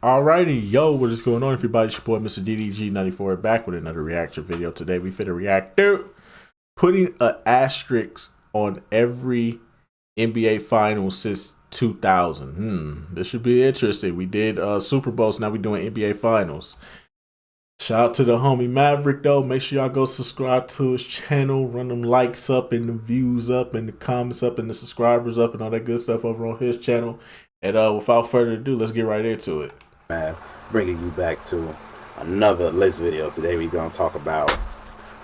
Alrighty, yo, what is going on, everybody? It's your boy, Mr. DDG94, back with another reaction video. Today, we finna react to putting an asterisk on every NBA final since 2000. This should be interesting. We did Super Bowls, now we doing NBA finals. Shout out to the homie Maverick, though. Make sure y'all go subscribe to his channel, run them likes up and the views up and the comments up and the subscribers up and all that good stuff over on his channel. And without further ado, let's get right into it. Man, bringing you back to another list video. Today we're going to talk about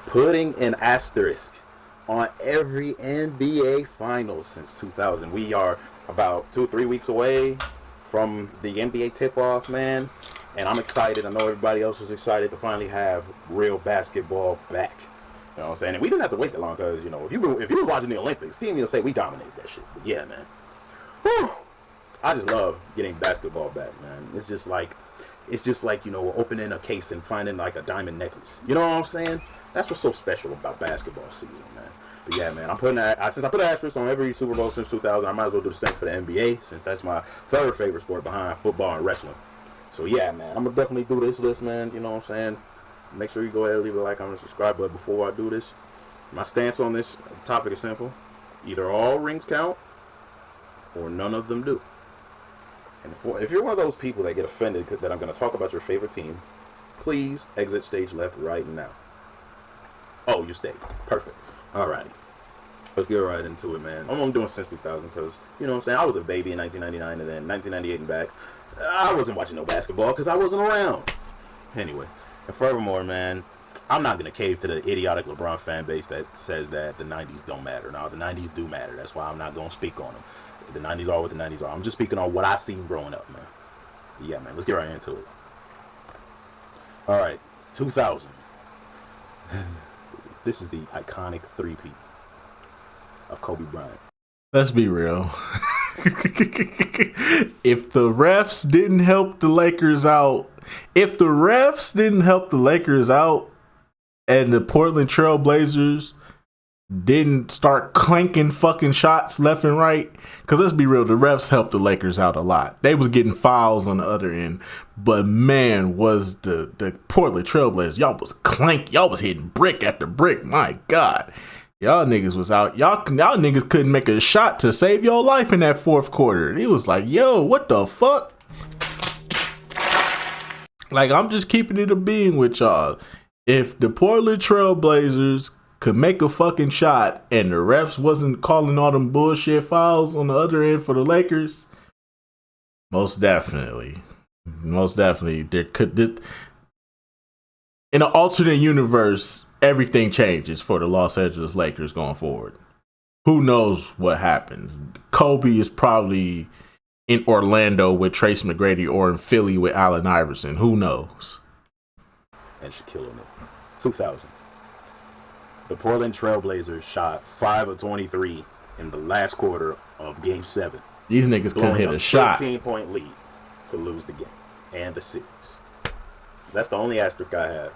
putting an asterisk on every NBA finals since 2000. We are about 2-3 weeks away from the NBA tip-off, man, and I'm excited. I know everybody else is excited to finally have real basketball back. You know what I'm saying? And we didn't have to wait that long because, you know, if you were watching the Olympics, Team USA, we dominated that shit. But yeah, man. Whew. I just love getting basketball back, man. It's just like, you know, opening a case and finding like a diamond necklace. You know what I'm saying? That's what's so special about basketball season, man. But yeah, man, since I put an asterisk on every Super Bowl since 2000, I might as well do the same for the NBA, since that's my third favorite sport behind football and wrestling. So yeah, man, I'm gonna definitely do this list, man. You know what I'm saying? Make sure you go ahead and leave a like, comment, and subscribe. But before I do this, my stance on this topic is simple: either all rings count, or none of them do. And if you're one of those people that get offended that I'm going to talk about your favorite team, please exit stage left right now. Oh, you stayed. Perfect. Alrighty. Let's get right into it, man. I'm doing since 2000 because, you know what I'm saying, I was a baby in 1999 and then 1998 and back. I wasn't watching no basketball because I wasn't around. Anyway, and furthermore, man, I'm not going to cave to the idiotic LeBron fan base that says that the 90s don't matter. No, the 90s do matter. That's why I'm not going to speak on them. The 90s are what the 90s are. I'm just speaking on what I seen growing up, man. Yeah, man, let's get right into it. All right, 2000. This is the iconic three-peat of Kobe Bryant. Let's be real. If the refs didn't help the Lakers out, and the Portland Trail Blazers didn't start clanking fucking shots left and right, because let's be real, the refs helped the Lakers out a lot. They was getting fouls on the other end, but man, was the Portland Trailblazers, y'all was hitting brick after brick. My God, y'all niggas was out. Y'all niggas couldn't make a shot to save your life in that fourth quarter. It was like, yo, what the fuck? Like, I'm just keeping it a being with y'all. If the Portland Trailblazers could make a fucking shot and the refs wasn't calling all them bullshit fouls on the other end for the Lakers, most definitely there could, in an alternate universe, everything changes for the Los Angeles Lakers going forward. Who knows what happens? Kobe is probably in Orlando with Trace McGrady or in Philly with Allen Iverson. Who knows? And Shaquille O'Neal. 2000. The Portland Trailblazers shot 5 of 23 in the last quarter of Game 7. These niggas couldn't hit a shot. 15-point lead to lose the game and the series. That's the only asterisk I have.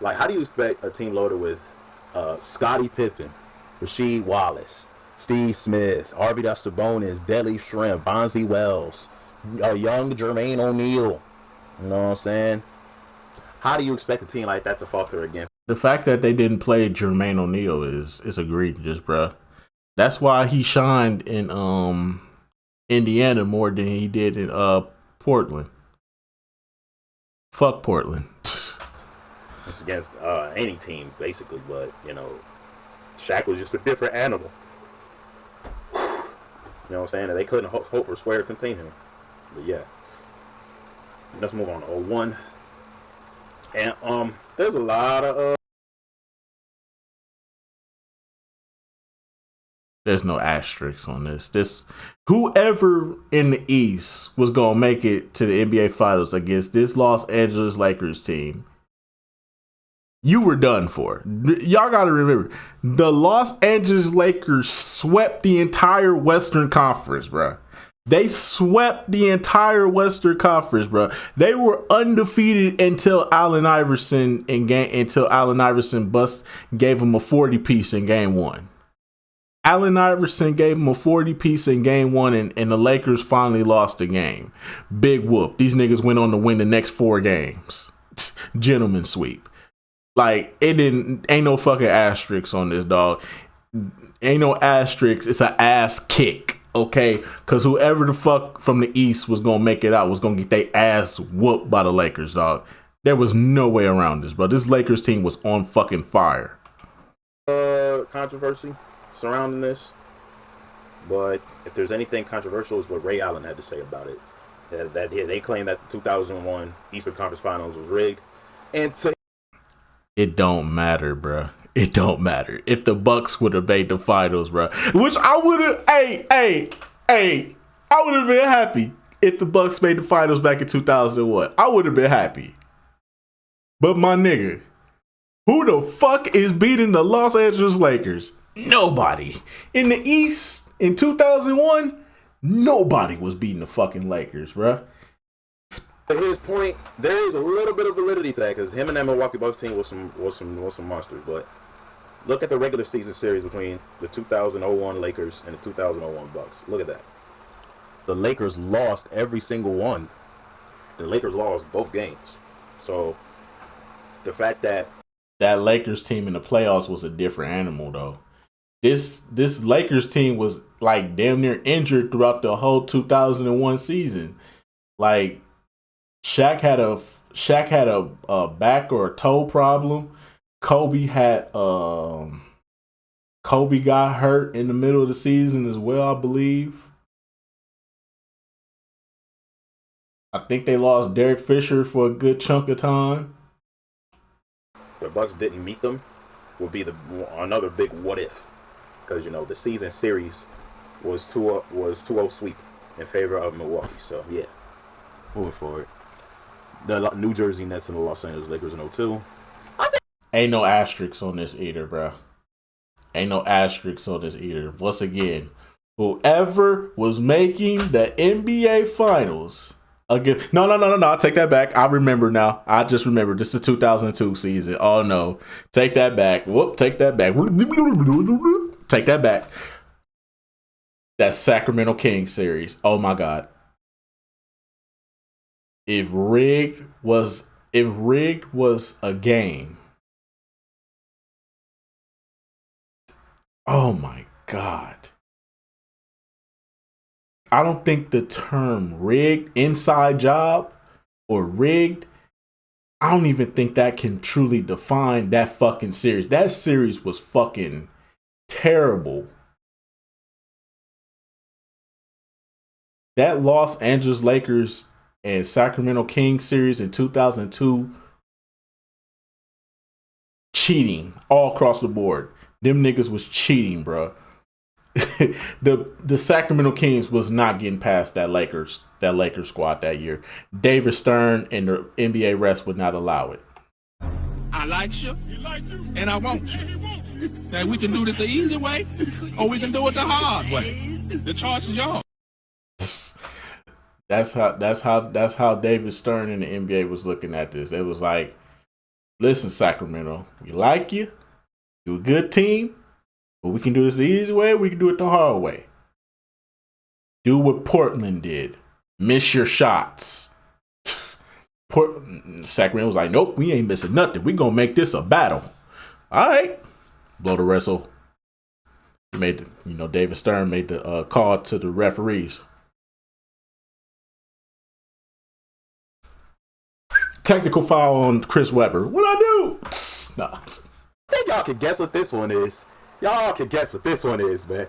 Like, how do you expect a team loaded with Scottie Pippen, Rasheed Wallace, Steve Smith, Arvydas Sabonis, Deadly Shrimp, Bonzi Wells, a young Jermaine O'Neal? You know what I'm saying? How do you expect a team like that to falter against? The fact that they didn't play Jermaine O'Neal is egregious, bruh. That's why he shined in Indiana more than he did in Portland. Fuck Portland. It's against any team, basically, but, you know, Shaq was just a different animal. You know what I'm saying? They couldn't hope or swear to contain him. But yeah. Let's move on to 01. And there's a lot of there's no asterisks on this. Whoever in the East was gonna make it to the NBA Finals against this Los Angeles Lakers team, you were done for. Y'all gotta remember, the Los Angeles Lakers swept the entire Western Conference, bruh. They swept the entire Western Conference, bro. They were undefeated until Allen Iverson gave them a 40 piece in game 1. Allen Iverson gave him a 40 piece in game one, and the Lakers finally lost the game. Big whoop. These niggas went on to win the next 4 games. Gentleman sweep. Like, ain't no fucking asterisks on this, dog. Ain't no asterisks. It's an ass kick, okay? Because whoever the fuck from the East was going to make it out was going to get their ass whooped by the Lakers, dog. There was no way around this, bro. This Lakers team was on fucking fire. Controversy surrounding this, but if there's anything controversial, is what Ray Allen had to say about it. They claim that the 2001 Eastern Conference Finals was rigged, and it don't matter, bro. It don't matter. If the Bucks would have made the finals, bro, which I would have, I would have been happy if the Bucks made the finals back in 2001. I would have been happy. But my nigga, who the fuck is beating the Los Angeles Lakers? Nobody. In the East, in 2001, nobody was beating the fucking Lakers, bruh. At his point, there is a little bit of validity to that, because him and that Milwaukee Bucks team was some monsters. But look at the regular season series between the 2001 Lakers and the 2001 Bucks. Look at that. The Lakers lost every single one. The Lakers lost both games. So the fact that Lakers team in the playoffs was a different animal, though. This Lakers team was like damn near injured throughout the whole 2001 season. Like Shaq had a back or a toe problem. Kobe got hurt in the middle of the season as well, I believe. I think they lost Derek Fisher for a good chunk of time. The Bucks didn't meet them would be another big what if, because the season series was 2-0 sweep in favor of Milwaukee. So yeah, moving forward, the New Jersey Nets and the Los Angeles Lakers in 2002. Ain't no asterisks on this either, bro. Ain't no asterisks on this either. Once again, whoever was making the NBA Finals. Again, no. I take that back. I remember now. I just remember. This is the 2002 season. Oh, no. Take that back. Whoop, take that back. Take that back. That Sacramento Kings series. Oh, my God. If rigged was a game. Oh, my God. I don't think the term rigged, inside job, or rigged, I don't even think that can truly define that fucking series. That series was fucking terrible. That Los Angeles Lakers and Sacramento Kings series in 2002, cheating all across the board. Them niggas was cheating, bro. the Sacramento Kings was not getting past that Lakers squad that year. David Stern and the NBA refs would not allow it. I like you, and I want you. Now we can do this the easy way, or we can do it the hard way. The choice is yours. That's how David Stern and the NBA was looking at this. It was like, listen, Sacramento, we like you. You're a good team. But we can do this the easy way, we can do it the hard way. Do what Portland did. Miss your shots. Sacramento was like, nope, we ain't missing nothing. We gonna make this a battle. All right. Blow the whistle. David Stern made the call to the referees. Technical foul on Chris Webber. What'd I do? No. I think y'all can guess what this one is. Y'all can guess what this one is, man.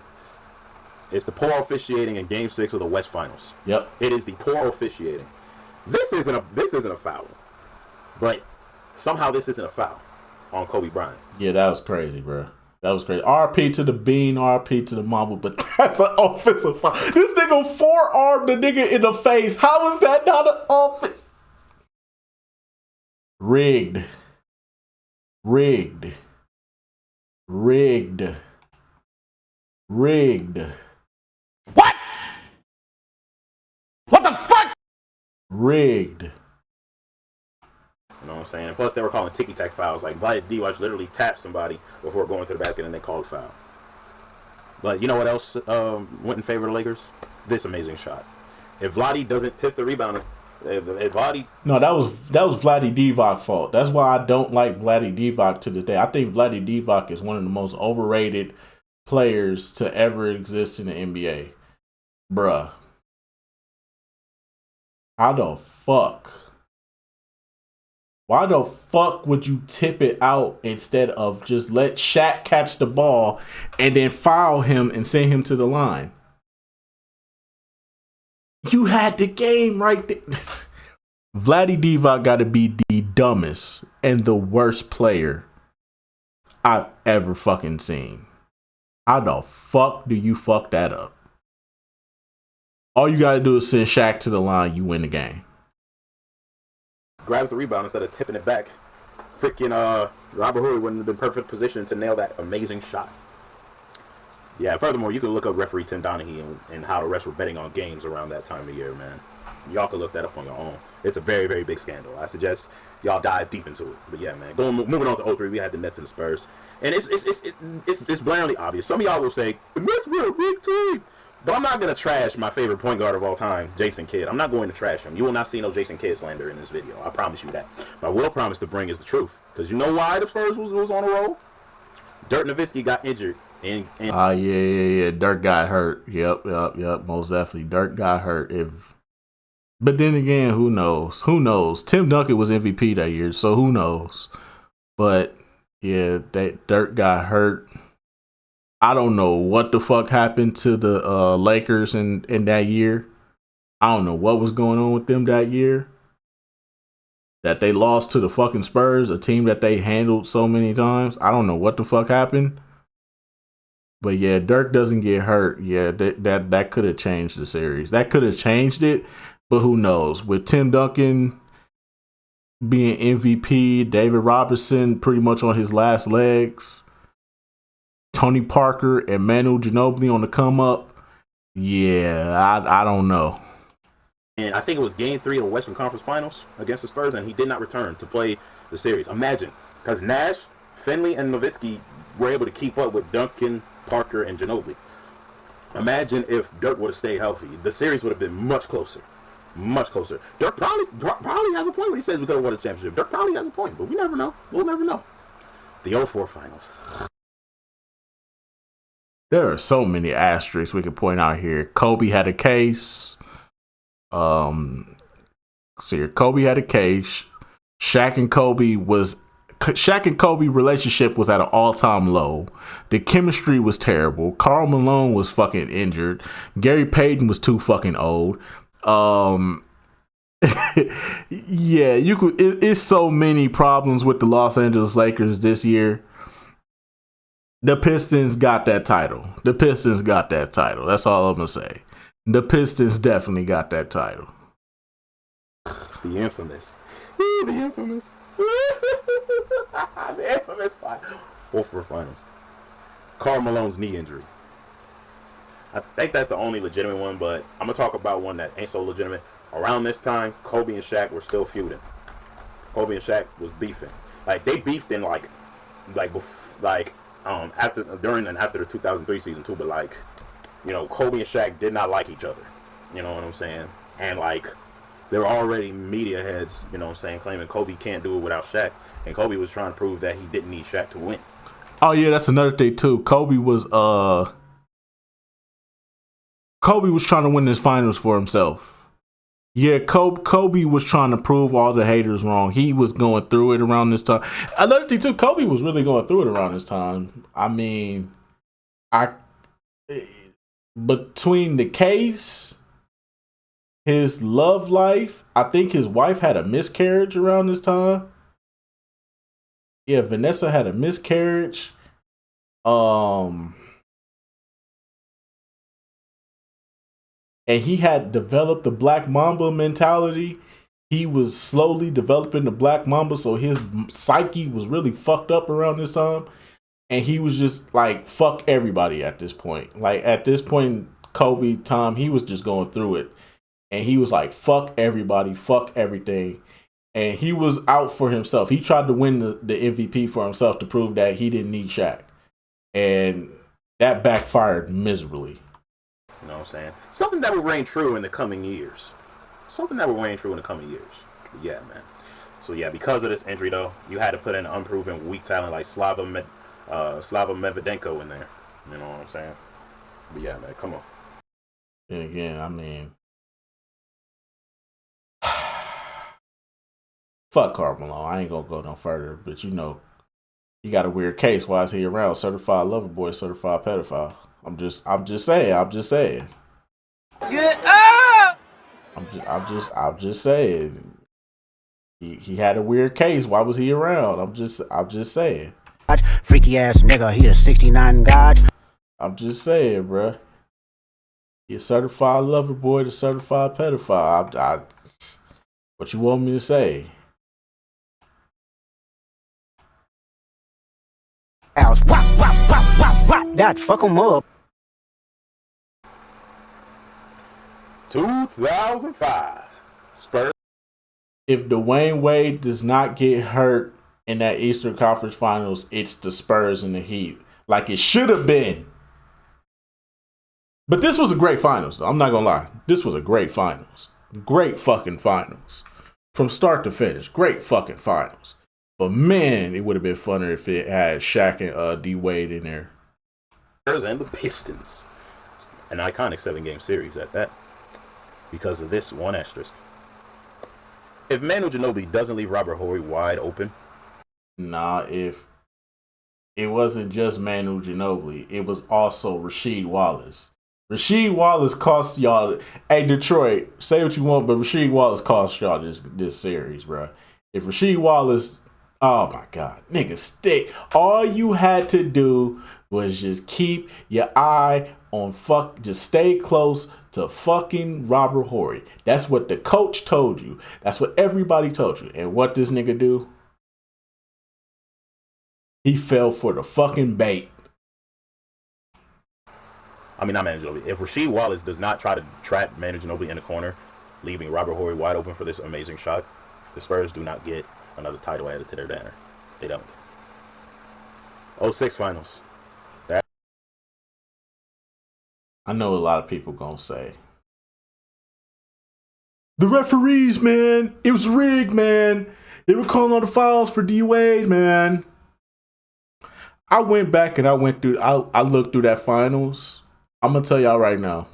It's the poor officiating in Game 6 of the West Finals. Yep. It is the poor officiating. This isn't a foul, but somehow this isn't a foul on Kobe Bryant. Yeah, that was crazy, bro. That was crazy. RP to the bean, RP to the marble, but that's an offensive foul. This nigga forearmed the nigga in the face. How is that not an offense? Rigged. What? What the fuck? Rigged. You know what I'm saying? And plus, they were calling ticky-tack fouls. Like, Vlade Divac literally tapped somebody before going to the basket and they called a foul. But you know what else went in favor of the Lakers? This amazing shot. If Vlade doesn't tip the rebound, if Vlade... No, that was Vlade Divac's fault. That's why I don't like Vlade Divac to this day. I think Vlade Divac is one of the most overrated players to ever exist in the NBA. Bruh. How the fuck? Why the fuck would you tip it out instead of just let Shaq catch the ball and then foul him and send him to the line? You had the game right there. Vlade Divac got to be the dumbest and the worst player I've ever fucking seen. How the fuck do you fuck that up? All you got to do is send Shaq to the line, you win the game. Grabs the rebound instead of tipping it back. Freaking Robert Horry wouldn't have been perfect position to nail that amazing shot. Yeah, furthermore, you can look up referee Tim Donaghy and how the refs were betting on games around that time of year, man. Y'all can look that up on your own. It's a very, very big scandal. I suggest y'all dive deep into it. But yeah, man, moving on to 03, we had the Nets and the Spurs. And it's blandly obvious. Some of y'all will say, the Nets were a big team. But I'm not going to trash my favorite point guard of all time, Jason Kidd. I'm not going to trash him. You will not see no Jason Kidd slander in this video. I promise you that. But I will promise to bring is the truth. Because you know why the Spurs was on a roll? Dirk Nowitzki got injured. Yeah. Dirk got hurt. Yep. Most definitely. Dirk got hurt. But then again, who knows? Tim Duncan was MVP that year, so who knows? But yeah, Dirk got hurt. I don't know what the fuck happened to the Lakers in that year. I don't know what was going on with them that year. That they lost to the fucking Spurs, a team that they handled so many times. I don't know what the fuck happened. But yeah, Dirk doesn't get hurt. Yeah, that could have changed the series. That could have changed it, but who knows? With Tim Duncan being MVP, David Robinson pretty much on his last legs, Tony Parker and Manu Ginobili on the come up. Yeah, I don't know. And I think it was Game 3 of the Western Conference Finals against the Spurs, and he did not return to play the series. Imagine, because Nash, Finley, and Nowitzki were able to keep up with Duncan, Parker, and Ginobili. Imagine if Dirk would have stayed healthy. The series would have been much closer. Much closer. Dirk probably has a point when he says we could have won the championship. Dirk probably has a point, but we never know. We'll never know. The 04 Finals. There are so many asterisks we could point out here. Kobe had a case. Kobe had a case. Shaq and Kobe relationship was at an all-time low. The chemistry was terrible. Karl Malone was fucking injured. Gary Payton was too fucking old. Yeah, it's so many problems with the Los Angeles Lakers this year. The Pistons got that title. That's all I'm gonna say. The Pistons definitely got that title. The infamous. The infamous 4 Finals. Karl Malone's knee injury. I think that's the only legitimate one, but I'm going to talk about one that ain't so legitimate. Around this time, Kobe and Shaq were still feuding. Kobe and Shaq was beefing. Like, they beefed in, during and after the 2003 season, too, but, like, you know, Kobe and Shaq did not like each other. You know what I'm saying? And, like, there were already media heads, you know what I'm saying, claiming Kobe can't do it without Shaq. And Kobe was trying to prove that he didn't need Shaq to win. Oh, yeah, that's another thing, too. Kobe was trying to win this finals for himself. Yeah, Kobe was trying to prove all the haters wrong. He was going through it around this time. Another thing, too, Kobe was really going through it around this time. I mean, between the case, his love life, I think his wife had a miscarriage around this time. Yeah, Vanessa had a miscarriage. And he had developed the Black Mamba mentality. He was slowly developing the Black Mamba, so his psyche was really fucked up around this time. And he was just like, fuck everybody at this point. Like, at this point, Kobe time, he was just going through it. And he was like, fuck everybody, fuck everything. And he was out for himself. He tried to win the MVP for himself to prove that he didn't need Shaq. And that backfired miserably. You know what I'm saying? Something that will reign true in the coming years. Something that will reign true in the coming years. But yeah, man. So yeah, because of this injury though, you had to put in an unproven weak talent like Slava Medvedenko in there. You know what I'm saying? But yeah, man, come on. And again, I mean, fuck Karl Malone. I ain't gonna go no further, but you know, he got a weird case. Why is he around? Certified lover boy, certified pedophile. I'm just saying. Get up! I'm just saying. He had a weird case. Why was he around? I'm just saying. Freaky ass nigga, he a 69 god. I'm just saying, bruh. He a certified lover boy, the certified pedophile. What you want me to say? Wop, wop, wop, wop, wop. That fuck him up. 2005 Spurs. If Dwayne Wade does not get hurt in that Eastern Conference Finals, it's the Spurs and the Heat. Like it should have been. But this was a great finals, though. I'm not going to lie. This was a great finals. Great fucking finals. From start to finish. Great fucking finals. But man, it would have been funner if it had Shaq and D Wade in there. Spurs and the Pistons. An iconic 7-game series at that. Because of this one asterisk. If Manu Ginobili doesn't leave Robert Horry wide open. Nah, if it wasn't just Manu Ginobili, it was also Rasheed Wallace. Rasheed Wallace cost y'all. Hey, Detroit, say what you want, but Rasheed Wallace cost y'all this series, bro. If Rasheed Wallace, oh my God, nigga, stick. All you had to do was just keep your eye on just stay close to fucking Robert Horry. That's what the coach told you. That's what everybody told you. And what this nigga do? He fell for the fucking bait. I mean, not Manu Ginobili. If Rasheed Wallace does not try to trap Manu Ginobili in the corner, leaving Robert Horry wide open for this amazing shot, the Spurs do not get another title added to their banner. They don't. 06 finals. I know a lot of people gonna say, the referees, man, it was rigged, man. They were calling all the fouls for D Wade, man. I went back and I looked through that finals. I'm gonna tell y'all right now,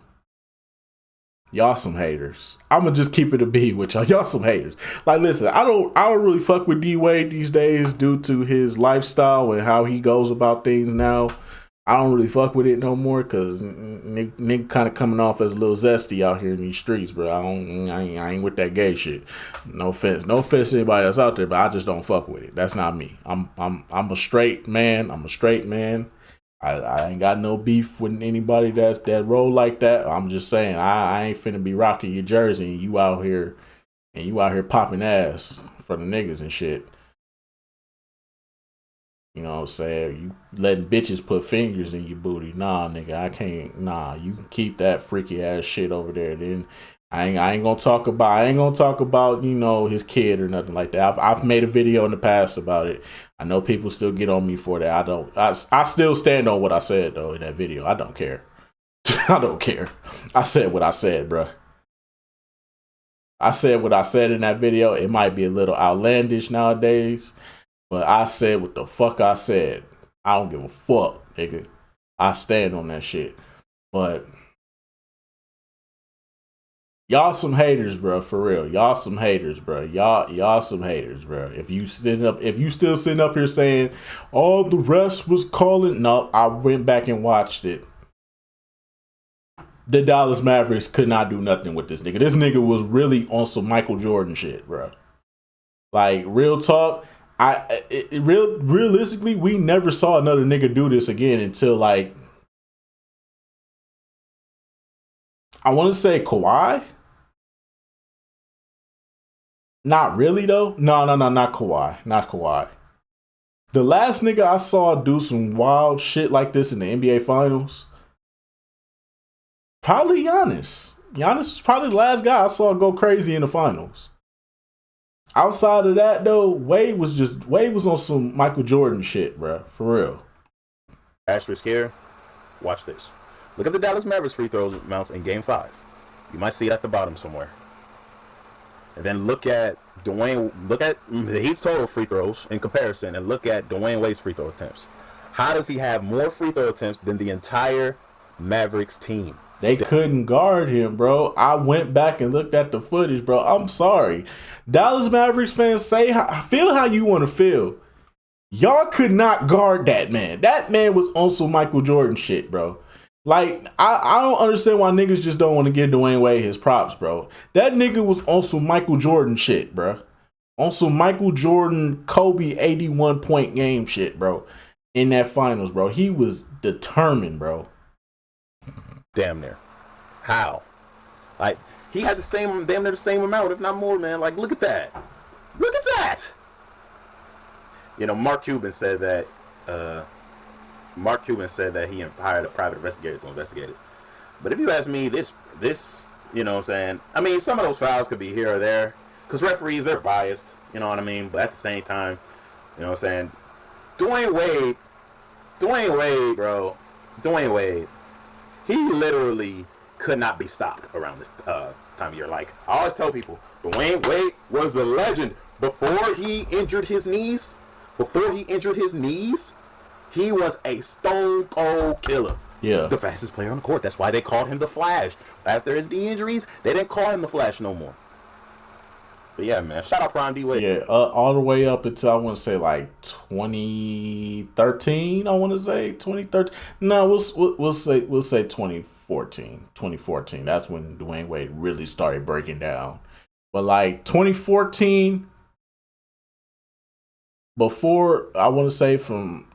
y'all some haters. I'm gonna just keep it a B with y'all. Y'all some haters. Like, listen, I don't really fuck with D Wade these days due to his lifestyle and how he goes about things now. I don't really fuck with it no more because nigga kind of coming off as a little zesty out here in these streets, bro. I ain't with that gay shit. No offense to anybody else out there, but I just don't fuck with it. That's not me. I'm a straight man. I ain't got no beef with anybody that roll like that. I'm just saying I ain't finna be rocking your jersey and you out here popping ass for the niggas and shit. You know what I'm saying? You letting bitches put fingers in your booty. Nah, nigga, I can't. Nah, you can keep that freaky ass shit over there. Then I ain't gonna talk about, you know, his kid or nothing like that. I've made a video in the past about it. I know people still get on me for that. I still stand on what I said though in that video. I don't care. I don't care. I said what I said, bro. I said what I said in that video. It might be a little outlandish nowadays, but I said what the fuck I said. I don't give a fuck, nigga. I stand on that shit. But y'all some haters, bro. For real. Y'all some haters, bro. Y'all some haters, bro. If you still sitting up here saying, oh, the refs was calling. No, I went back and watched it. The Dallas Mavericks could not do nothing with this nigga. This nigga was really on some Michael Jordan shit, bro. Like, real talk. Realistically, we never saw another nigga do this again until, like, I want to say Kawhi. Not really, though. No, not Kawhi. Not Kawhi. The last nigga I saw do some wild shit like this in the NBA Finals, probably Giannis. Giannis was probably the last guy I saw go crazy in the Finals. Outside of that, though, Wade was on some Michael Jordan shit, bro. For real. Asterisk here. Watch this. Look at the Dallas Mavericks free throw amounts in Game 5. You might see it at the bottom somewhere. And then look at the Heat's total free throws in comparison, and look at Dwayne Wade's free throw attempts. How does he have more free throw attempts than the entire Mavericks team? They couldn't guard him, bro. I went back and looked at the footage, bro. I'm sorry. Dallas Mavericks fans, feel how you want to feel. Y'all could not guard that man. That man was on some Michael Jordan shit, bro. Like, I don't understand why niggas just don't want to give Dwayne Wade his props, bro. That nigga was on some Michael Jordan shit, bro. On some Michael Jordan, Kobe 81-point game shit, bro. In that finals, bro. He was determined, bro. Damn near. How? Like, he had damn near the same amount, if not more, man. Like, look at that. Look at that. You know, Mark Cuban said that he hired a private investigator to investigate it. But if you ask me, this, you know what I'm saying? I mean, some of those fouls could be here or there. Because referees, they're biased. You know what I mean? But at the same time, you know what I'm saying? Dwayne Wade, he literally could not be stopped around this time of year. Like, I always tell people, Dwayne Wade was the legend. Before he injured his knees, he was a stone cold killer. Yeah. The fastest player on the court. That's why they called him the Flash. After his knee injuries, they didn't call him the Flash no more. But yeah, man. Shout out Prime D Wade. Yeah, all the way up until I want to say like 2013. I want to say 2013. No, we'll say 2014. 2014. That's when Dwayne Wade really started breaking down. But like 2014, before I want to say from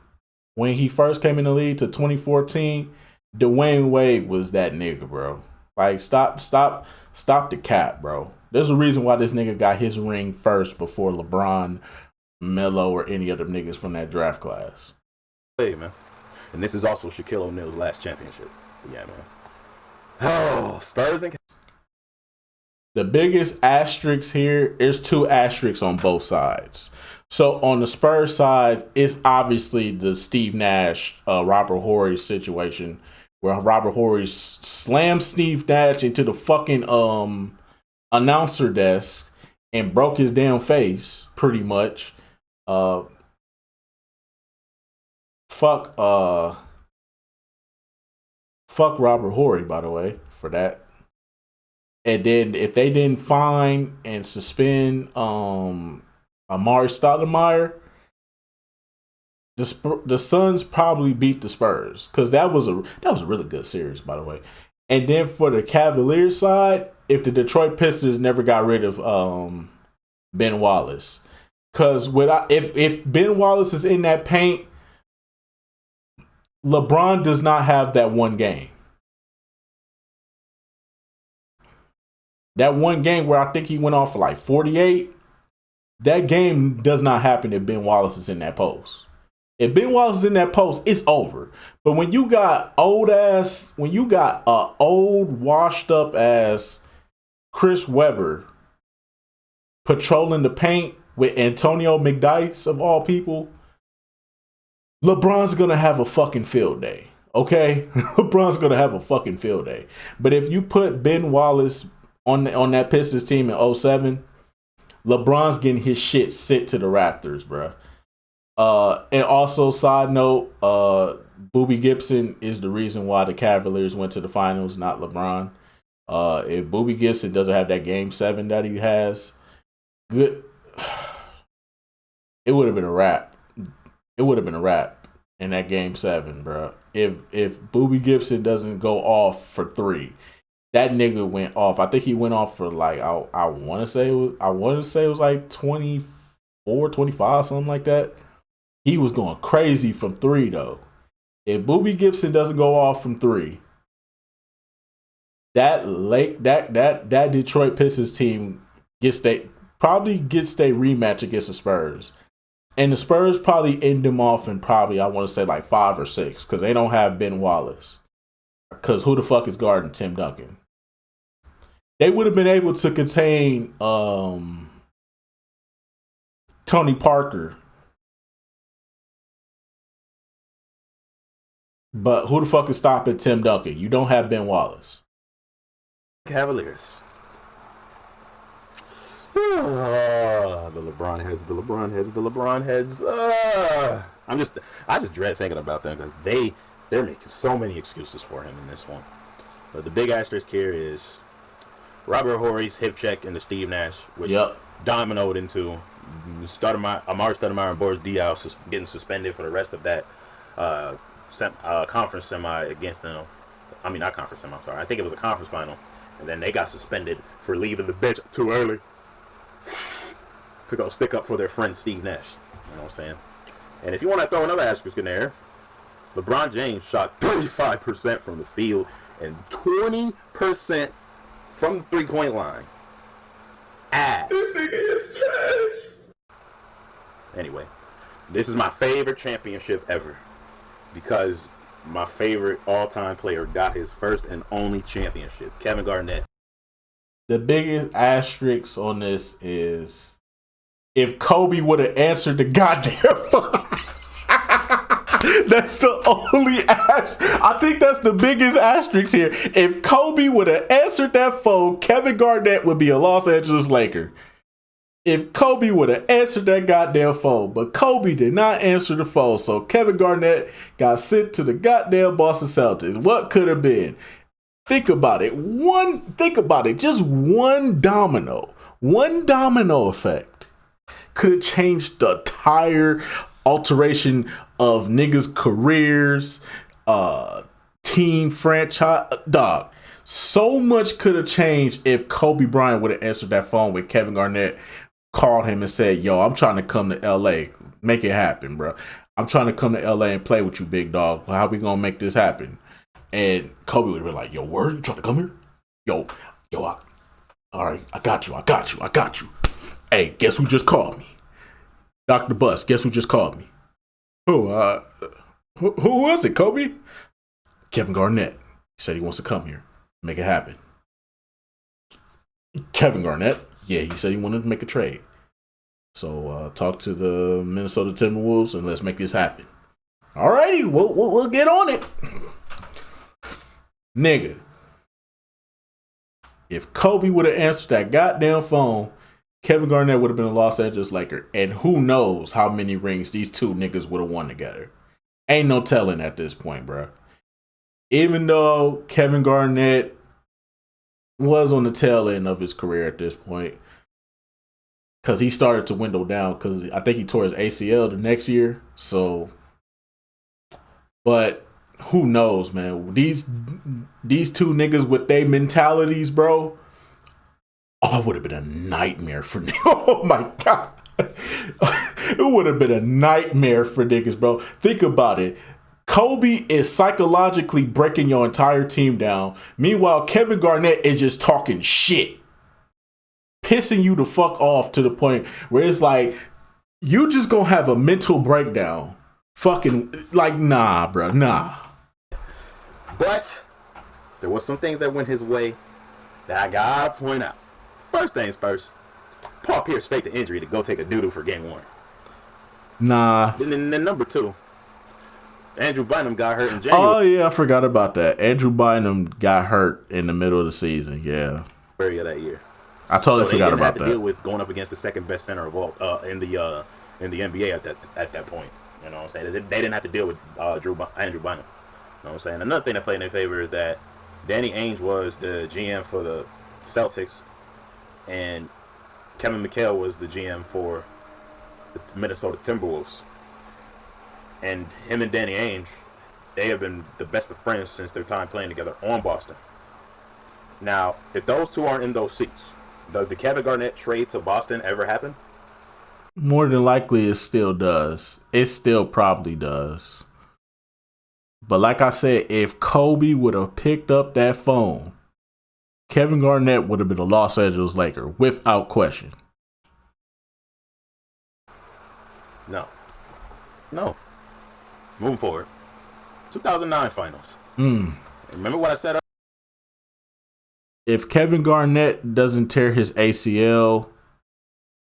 when he first came in the league to 2014, Dwayne Wade was that nigga, bro. Like, stop the cap, bro. There's a reason why this nigga got his ring first before LeBron, Melo, or any other niggas from that draft class. Hey, man. And this is also Shaquille O'Neal's last championship. Yeah, man. Oh, Spurs and... The biggest asterisk here is 2 asterisks on both sides. So on the Spurs side, it's obviously the Steve Nash, Robert Horry situation, where Robert Horry slammed Steve Nash into the fucking announcer desk and broke his damn face, pretty much. Fuck Robert Horry, by the way, for that. And then if they didn't fine and suspend Amari Stoudemire, the Suns probably beat the Spurs, because that was a really good series, by the way. And then for the Cavaliers side, if the Detroit Pistons never got rid of Ben Wallace, because if Ben Wallace is in that paint, LeBron does not have that one game. That one game where I think he went off for like 48, that game does not happen if Ben Wallace is in that post. If Ben Wallace is in that post, it's over. But when you got old, washed up ass Chris Webber patrolling the paint with Antonio McDyess of all people, LeBron's gonna have a fucking field day. Okay? LeBron's gonna have a fucking field day. But if you put Ben Wallace on that Pistons team in 2007, LeBron's getting his shit sent to the Raptors, bruh. And also, side note, Boobie Gibson is the reason why the Cavaliers went to the finals, not LeBron. If Boobie Gibson doesn't have that Game 7 that he has, it would have been a wrap. It would have been a wrap in that Game 7, bruh. If Boobie Gibson doesn't go off for 3, that nigga went off. I think he went off for like I want to say it was like 24, 25, something like that. He was going crazy from 3 though. If Boobie Gibson doesn't go off from 3, that Detroit Pistons team probably gets their rematch against the Spurs. And the Spurs probably end them off in probably, I want to say like 5 or 6, because they don't have Ben Wallace. Because who the fuck is guarding Tim Duncan? They would have been able to contain Tony Parker. But who the fuck is stopping Tim Duncan? You don't have Ben Wallace. Cavaliers. The LeBron heads, the LeBron heads, the LeBron heads. I just dread thinking about them because they're making so many excuses for him in this one. But the big asterisk here is Robert Horry's hip check into Steve Nash, which dominoed into Amari Stoudemire and Boris Diaw getting suspended for the rest of that conference semi against them. I mean, not conference semi, I'm sorry. I think it was a conference final. And then they got suspended for leaving the bench too early to go stick up for their friend Steve Nash. You know what I'm saying? And if you want to throw another asterisk in there, LeBron James shot 35% from the field and 20% from the three-point line. Ass. This nigga is trash. Anyway, this is my favorite championship ever because my favorite all-time player got his first and only championship, Kevin Garnett. The biggest asterisk on this is if Kobe would have answered the goddamn phone. That's the only asterisk. I think that's the biggest asterisk here. If Kobe would have answered that phone, Kevin Garnett would be a Los Angeles Laker. If Kobe would have answered that goddamn phone, but Kobe did not answer the phone, so Kevin Garnett got sent to the goddamn Boston Celtics. What could have been? Think about it. Just one domino effect could have changed the entire alteration of niggas' careers, team, franchise, dog. So much could have changed if Kobe Bryant would have answered that phone with Kevin Garnett called him and said, yo, I'm trying to come to LA. Make it happen, bro. I'm trying to come to LA and play with you, big dog. How we gonna make this happen? And Kobe would have been like, yo, word, you trying to come here? Yo, all right, I got you. Hey, guess who just called me? Dr. Bus, guess who just called me? Who was it, Kobe? Kevin Garnett. He said he wants to come here. Make it happen. Kevin Garnett? Yeah, he said he wanted to make a trade. So talk to the Minnesota Timberwolves and let's make this happen. Alrighty, we'll get on it. Nigga. If Kobe would have answered that goddamn phone, Kevin Garnett would have been a Los Angeles Laker. And who knows how many rings these two niggas would have won together. Ain't no telling at this point, bro. Even though Kevin Garnett was on the tail end of his career at this point, because he started to dwindle down, because I think he tore his ACL the next year. So, but who knows, man? These two niggas with their mentalities, bro. Oh, it would have been a nightmare for niggas. Oh my god. It would have been a nightmare for niggas, bro. Think about it. Kobe is psychologically breaking your entire team down. Meanwhile, Kevin Garnett is just talking shit. Pissing you the fuck off to the point where it's like, you just gonna have a mental breakdown. Fucking, like, nah, bro, nah. But there was some things that went his way that I gotta point out. First things first, Paul Pierce faked the injury to go take a doo-doo for game one. Nah. Then number two, Andrew Bynum got hurt in January. Oh, yeah, I forgot about that. Andrew Bynum got hurt in the middle of the season, yeah. Of that year. I totally forgot about that. They didn't have to deal with going up against the second best center of all in the NBA at that point. You know what I'm saying? They didn't have to deal with Andrew Bynum. You know what I'm saying? Another thing that played in their favor is that Danny Ainge was the GM for the Celtics, and Kevin McHale was the GM for the Minnesota Timberwolves. And him and Danny Ainge, they have been the best of friends since their time playing together on Boston. Now, if those two aren't in those seats, does the Kevin Garnett trade to Boston ever happen? More than likely, it still does. It still probably does. But like I said, if Kobe would have picked up that phone, Kevin Garnett would have been a Los Angeles Laker without question. No. Moving forward. 2009 finals. Remember what I said? If Kevin Garnett doesn't tear his ACL,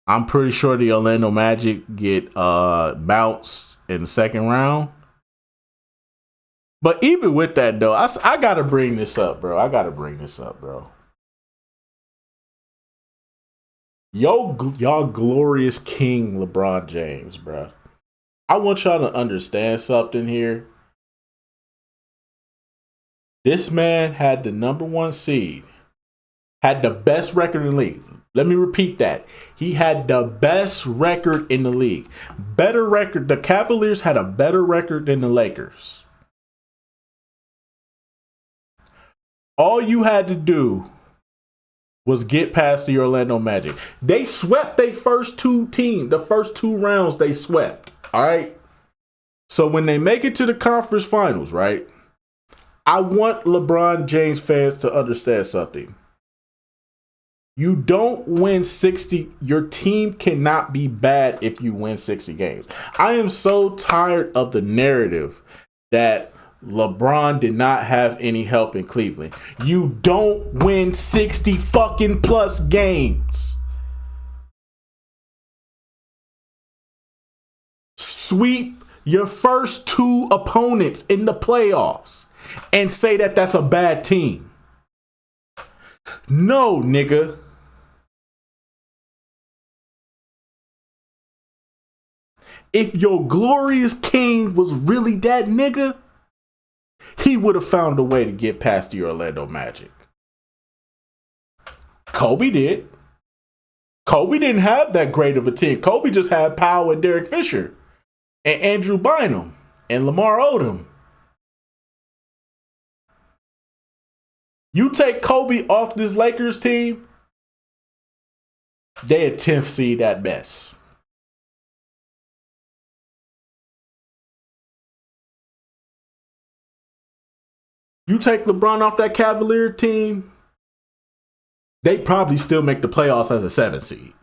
I'm pretty sure the Orlando Magic get bounced in the second round. But even with that, though, I got to bring this up, bro. Y'all glorious king LeBron James, bro. I want y'all to understand something here. This man had the #1 seed, had the best record in the league. Let me repeat that. He had the best record in the league. Better record. The Cavaliers had a better record than the Lakers. All you had to do was get past the Orlando Magic. They swept their first two teams. The first 2 rounds they swept. All right. So when they make it to the conference finals, right? I want LeBron James fans to understand something. You don't win 60. Your team cannot be bad if you win 60 games. I am so tired of the narrative that LeBron did not have any help in Cleveland. You don't win 60 fucking plus games. Sweep your first 2 opponents in the playoffs and say that that's a bad team. No, nigga. If your glorious king was really that nigga, he would have found a way to get past the Orlando Magic. Kobe did. Kobe didn't have that great of a team. Kobe just had Powell and Derek Fisher and Andrew Bynum and Lamar Odom. You take Kobe off this Lakers team, they a 10th seed at best. You take LeBron off that Cavalier team, they probably still make the playoffs as a 7th seed.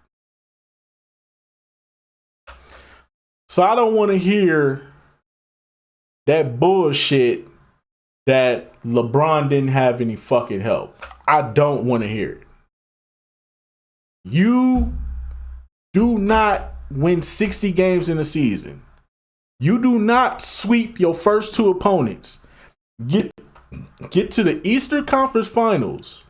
So I don't want to hear that bullshit that LeBron didn't have any fucking help. I don't want to hear it. You do not win 60 games in a season. You do not sweep your first 2 opponents. Get to the Eastern Conference Finals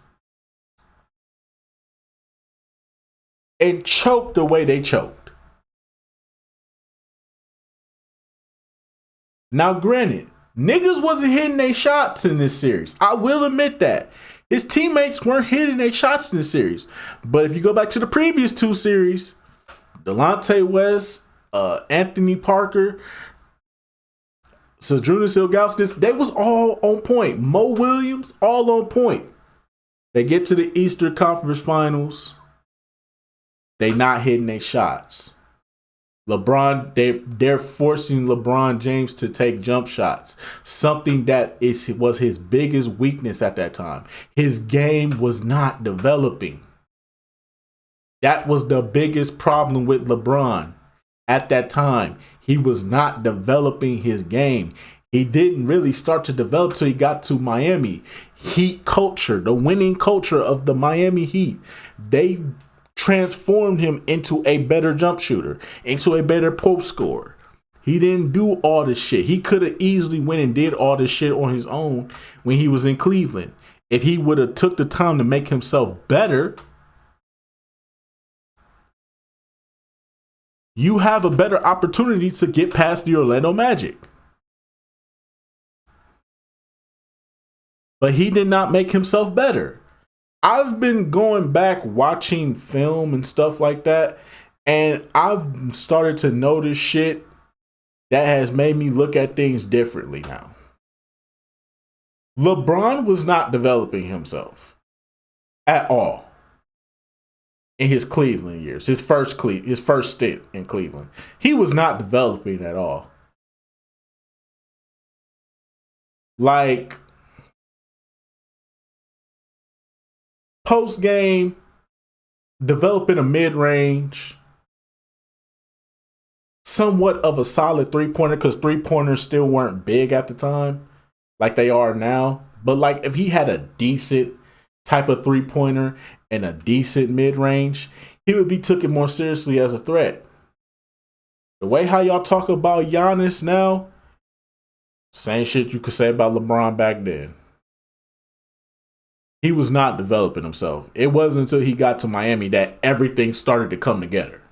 and choke the way they choked. Now, granted, niggas wasn't hitting their shots in this series. I will admit that. His teammates weren't hitting their shots in this series. But if you go back to the previous 2 series, Delonte West, Anthony Parker, Zydrunas Ilgauskas, they was all on point. Mo Williams, all on point. They get to the Eastern Conference Finals. They not hitting their shots. LeBron, they're forcing LeBron James to take jump shots. Something that was his biggest weakness at that time. His game was not developing. That was the biggest problem with LeBron at that time. He was not developing his game. He didn't really start to develop till he got to Miami. Heat culture, the winning culture of the Miami Heat. They transformed him into a better jump shooter, into a better post scorer. He didn't do all this shit. He could have easily went and did all this shit on his own when he was in Cleveland. If he would have took the time to make himself better, you have a better opportunity to get past the Orlando Magic. But he did not make himself better. I've been going back watching film and stuff like that, and I've started to notice shit that has made me look at things differently now. LeBron was not developing himself at all in his Cleveland years, his first stint in Cleveland. He was not developing at all. Like, post game, developing a mid range, somewhat of a solid 3-pointer, because 3-pointers still weren't big at the time like they are now. But like, if he had a decent type of 3-pointer and a decent mid range, he would be taken more seriously as a threat. The way how y'all talk about Giannis now, Same shit you could say about LeBron back then. He was not developing himself. It wasn't until he got to Miami that everything started to come together.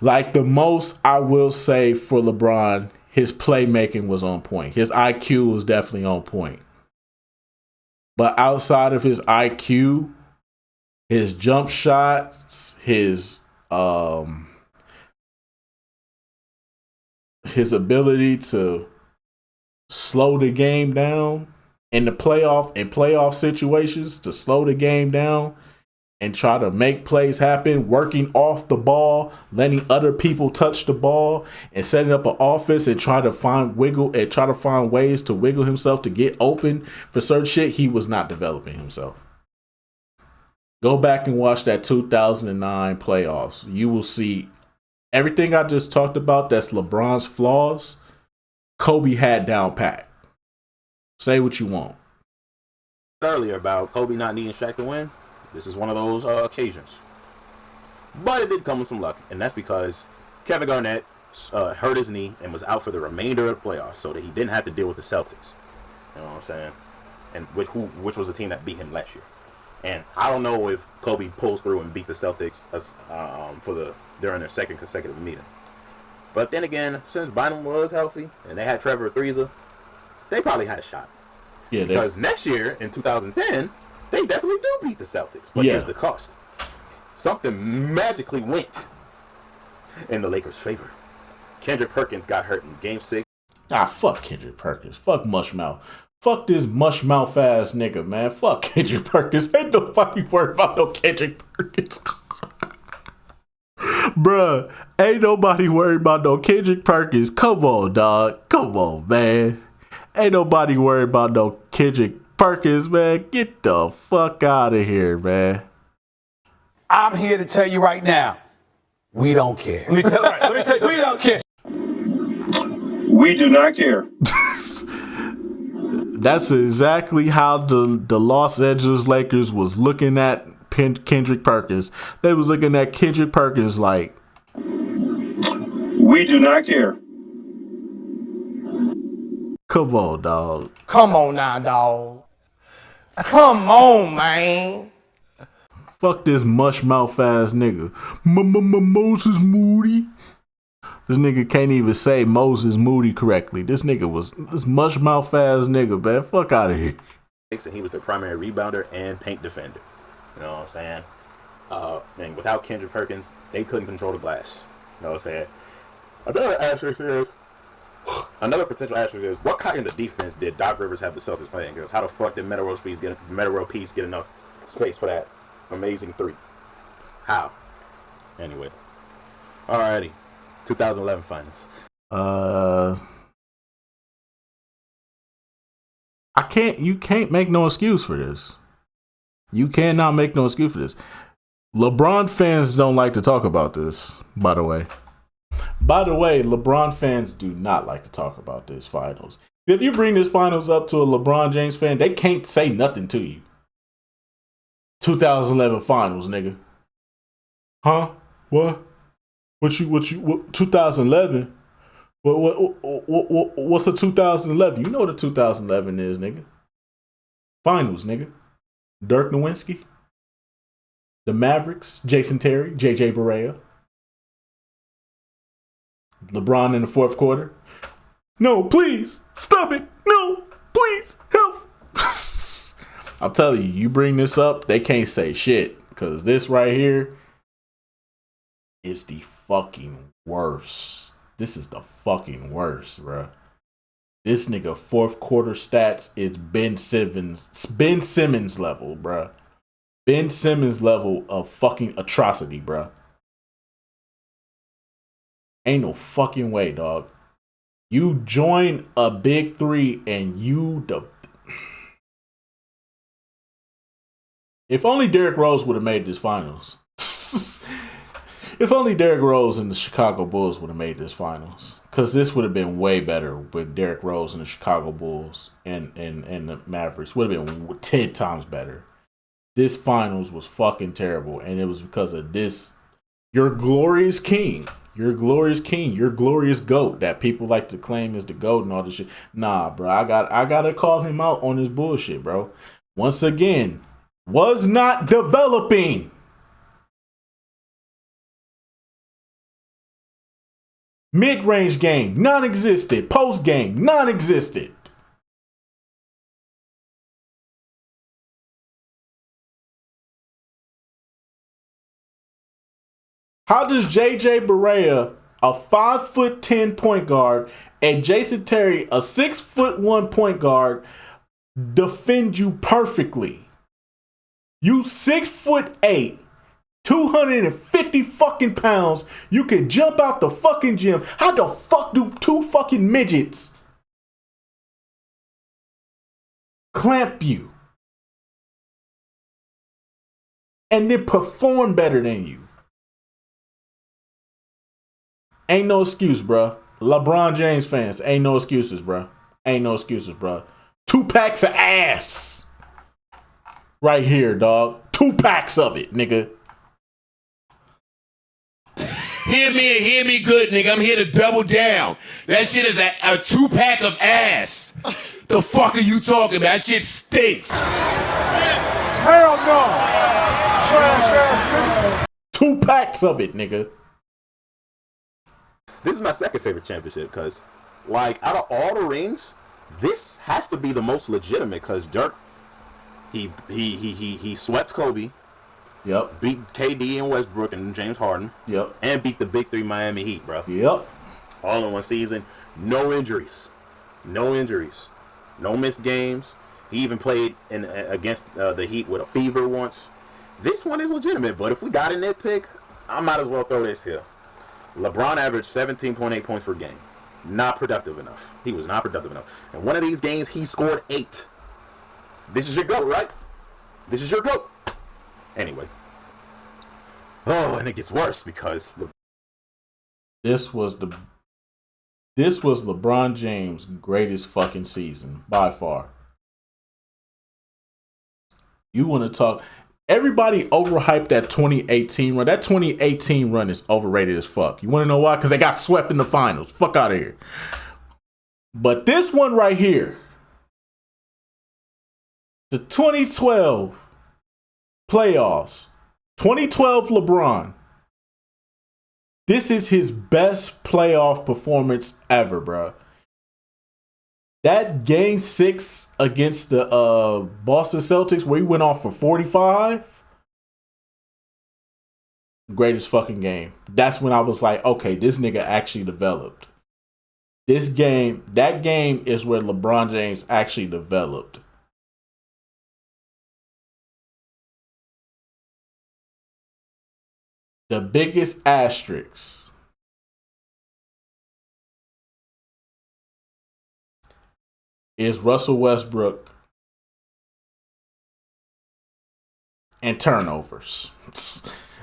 Like, the most I will say for LeBron, his playmaking was on point. His IQ was definitely on point. But outside of his IQ, his jump shots, his ability to slow the game down in playoff situations, to slow the game down and try to make plays happen, working off the ball, letting other people touch the ball, and setting up an offense and try to find ways to wiggle himself to get open for certain shit. He was not developing himself. Go back and watch that 2009 playoffs. You will see everything I just talked about. That's LeBron's flaws. Kobe had down pat. Say what you want. Earlier about Kobe not needing Shaq to win. This is one of those occasions. But it did come with some luck, and that's because Kevin Garnett hurt his knee and was out for the remainder of the playoffs, so that he didn't have to deal with the Celtics. You know what I'm saying? And which was the team that beat him last year. And I don't know if Kobe pulls through and beats the Celtics during their second consecutive meeting. But then again, since Bynum was healthy and they had Trevor Ariza, they probably had a shot. Yeah, because next year in 2010. They definitely do beat the Celtics, but here's the cost. Something magically went in the Lakers' favor. Kendrick Perkins got hurt in Game 6. Fuck Kendrick Perkins. Fuck Mushmouth. Fuck this mushmouth ass nigga, man. Fuck Kendrick Perkins. Ain't nobody worried about no Kendrick Perkins. Bruh, ain't nobody worried about no Kendrick Perkins. Come on, dog. Come on, man. Ain't nobody worried about no Kendrick Perkins, man. Get the fuck out of here, man. I'm here to tell you right now, we don't care. Let me tell you, we don't care. We do not care. That's exactly how the Los Angeles Lakers was looking at Kendrick Perkins. They was looking at Kendrick Perkins like, we do not care. Come on, dog. Come on now, dog. Come on, man. Fuck this mush mouth ass nigga. Moses Moody. This nigga can't even say Moses Moody correctly. This nigga was this mush mouth ass nigga, man. Fuck out of here. And he was the primary rebounder and paint defender. You know what I'm saying? And without Kendrick Perkins, they couldn't control the glass. You know what I'm saying? Another potential asterisk is, what kind of defense did Doc Rivers have the Celtics playing? Because how the fuck did Metta World Peace get enough space for that amazing three? How? Anyway. Alrighty. 2011 finals. You can't make no excuse for this. You cannot make no excuse for this. LeBron fans don't like to talk about this, by the way. LeBron fans do not like to talk about this finals. If you bring this finals up to a LeBron James fan, they can't say nothing to you. 2011 finals, nigga. Huh? What? What 2011? What's a 2011? You know what a 2011 is, nigga. Finals, nigga. Dirk Nowitzki, the Mavericks, Jason Terry, JJ Barea. LeBron in the fourth quarter. No, please, stop it. No, please, help. I'm telling you, you bring this up, they can't say shit. Because this right here is the fucking worst. This is the fucking worst, bro. This nigga fourth quarter stats is Ben Simmons level, bro. Ben Simmons level of fucking atrocity, bro. Ain't no fucking way, dog. You join a big three and If only Derrick Rose would have made this finals. If only Derrick Rose and the Chicago Bulls would have made this finals. Because this would have been way better with Derrick Rose and the Chicago Bulls and the Mavericks. Would have been 10 times better. This finals was fucking terrible. And it was because of this. Your glorious king. You're glorious king. You're glorious GOAT that people like to claim is the GOAT and all this shit. Nah, bro. I gotta call him out on his bullshit, bro. Once again, was not developing. Mid-range game, non-existent. Post game, non-existent. How does JJ Barea, a 5'10" point guard, and Jason Terry, a 6'1" point guard, defend you perfectly? You 6'8", 250 fucking pounds. You can jump out the fucking gym. How the fuck do two fucking midgets clamp you and then perform better than you? Ain't no excuse, bro. LeBron James fans, ain't no excuses, bro. Ain't no excuses, bro. 2 packs of ass. Right here, dog. 2 packs of it, nigga. Hear me good, nigga. I'm here to double down. That shit is a 2-pack of ass. The fuck are you talking about? That shit stinks. Hell no. Trash ass nigga. 2 packs of it, nigga. This is my second favorite championship because, like, out of all the rings, this has to be the most legitimate because Dirk, he swept Kobe. Yep. Beat KD and Westbrook and James Harden. Yep. And beat the big 3 Miami Heat, bro. Yep. All in one season. No injuries. No injuries. No missed games. He even played against the Heat with a fever once. This one is legitimate, but if we got a nitpick, I might as well throw this here. LeBron averaged 17.8 points per game. Not productive enough. He was not productive enough. And one of these games, he scored 8. This is your GOAT, right? This is your GOAT. Anyway. Oh, and it gets worse because this was LeBron James' greatest fucking season by far. You want to talk? Everybody overhyped that 2018 run. That 2018 run is overrated as fuck. You want to know why? Because they got swept in the finals. Fuck out of here. But this one right here, the 2012 playoffs, 2012 LeBron. This is his best playoff performance ever, bro. That game 6 against the Boston Celtics where he went off for 45. Greatest fucking game. That's when I was like, okay, this nigga actually developed. That game is where LeBron James actually developed. The biggest asterisk is Russell Westbrook and turnovers.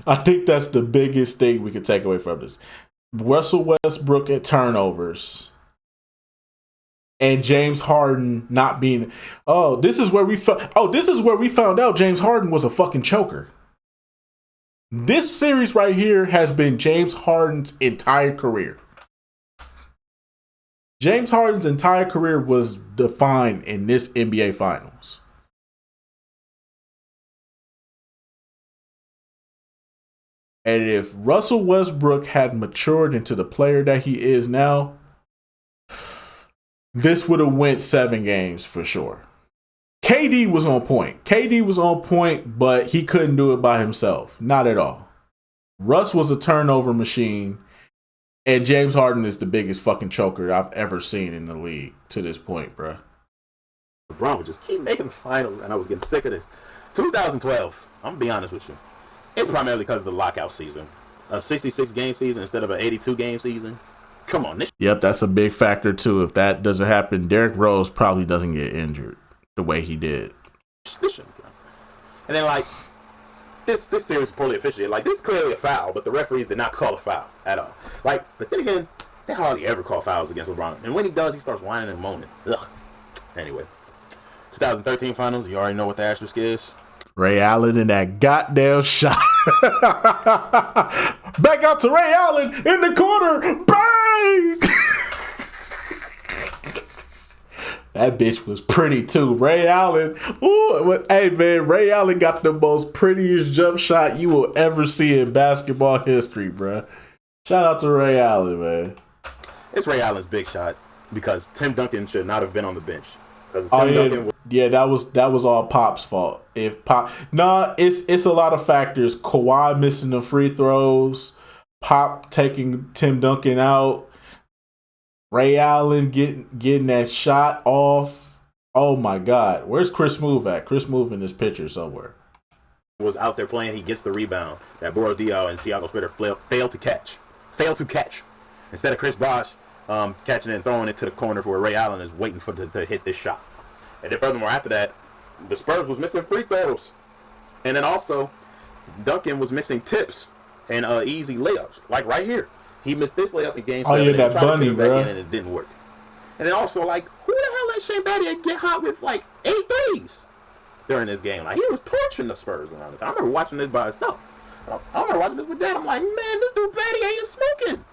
I think that's the biggest thing we could take away from this. Russell Westbrook and turnovers. And James Harden not being this is where we found out James Harden was a fucking choker. This series right here has been James Harden's entire career. James Harden's entire career was defined in this NBA Finals. And if Russell Westbrook had matured into the player that he is now, this would have went 7 games for sure. KD was on point, but he couldn't do it by himself. Not at all. Russ was a turnover machine, and James Harden is the biggest fucking choker I've ever seen in the league to this point, bruh. LeBron would just keep making the finals, and I was getting sick of this. 2012, I'm going to be honest with you. It's primarily because of the lockout season. A 66-game season instead of an 82-game season. Come on. Yep, that's a big factor, too. If that doesn't happen, Derrick Rose probably doesn't get injured the way he did. This shouldn't count. And then, like, this series is poorly officiated. Like, this is clearly a foul, but the referees did not call a foul at all. Like, but then again, they hardly ever call fouls against LeBron. And when he does, he starts whining and moaning. Ugh. Anyway, 2013 Finals, you already know what the asterisk is. Ray Allen and that goddamn shot. Back out to Ray Allen in the corner. Bang! That bitch was pretty too. Ray Allen. Ooh, hey man, Ray Allen got the most prettiest jump shot you will ever see in basketball history, bruh. Shout out to Ray Allen, man. It's Ray Allen's big shot because Tim Duncan should not have been on the bench. Yeah, that was all Pop's fault. It's a lot of factors. Kawhi missing the free throws, Pop taking Tim Duncan out, Ray Allen getting that shot off. Oh my God, where's Chris Move at? Chris Move in this picture somewhere. Was out there playing. He gets the rebound that Boris Diaw and Thiago Splitter failed to catch. Instead of Chris Bosh catching it and throwing it to the corner for where Ray Allen is waiting for to hit this shot. And then furthermore, after that, the Spurs was missing free throws. And then also, Duncan was missing tips and easy layups. Like right here. He missed this layup in game 7. Oh, yeah, that bunny, bro. And it didn't work. And then also, like, who the hell let Shane Battier get hot with, like, 8 threes during this game? Like, he was torching the Spurs around the time. I remember watching this by itself. I remember watching this with Dad. I'm like, man, this dude Battier ain't smoking.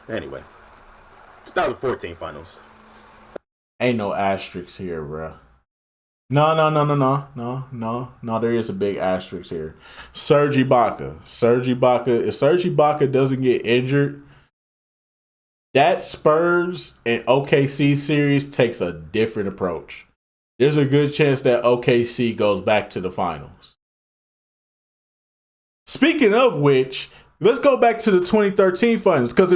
Anyway, 2014 finals. Ain't no asterisks here, bro. No. There is a big asterisk here. Serge Ibaka. If Serge Ibaka doesn't get injured, that Spurs and OKC series takes a different approach. There's a good chance that OKC goes back to the finals. Speaking of which, let's go back to the 2013 finals because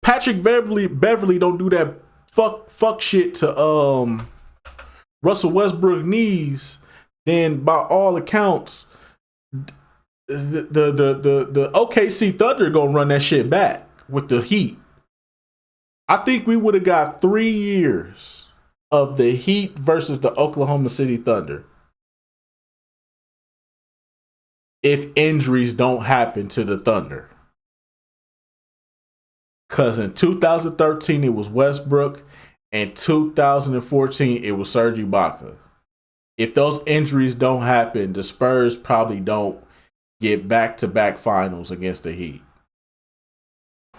Patrick Beverly don't do that fuck shit to Russell Westbrook knees, then by all accounts, the OKC Thunder gonna run that shit back with the Heat. I think we would have got 3 years of the Heat versus the Oklahoma City Thunder if injuries don't happen to the Thunder. Because in 2013 it was Westbrook. In 2014, it was Serge Ibaka. If those injuries don't happen, the Spurs probably don't get back-to-back finals against the Heat.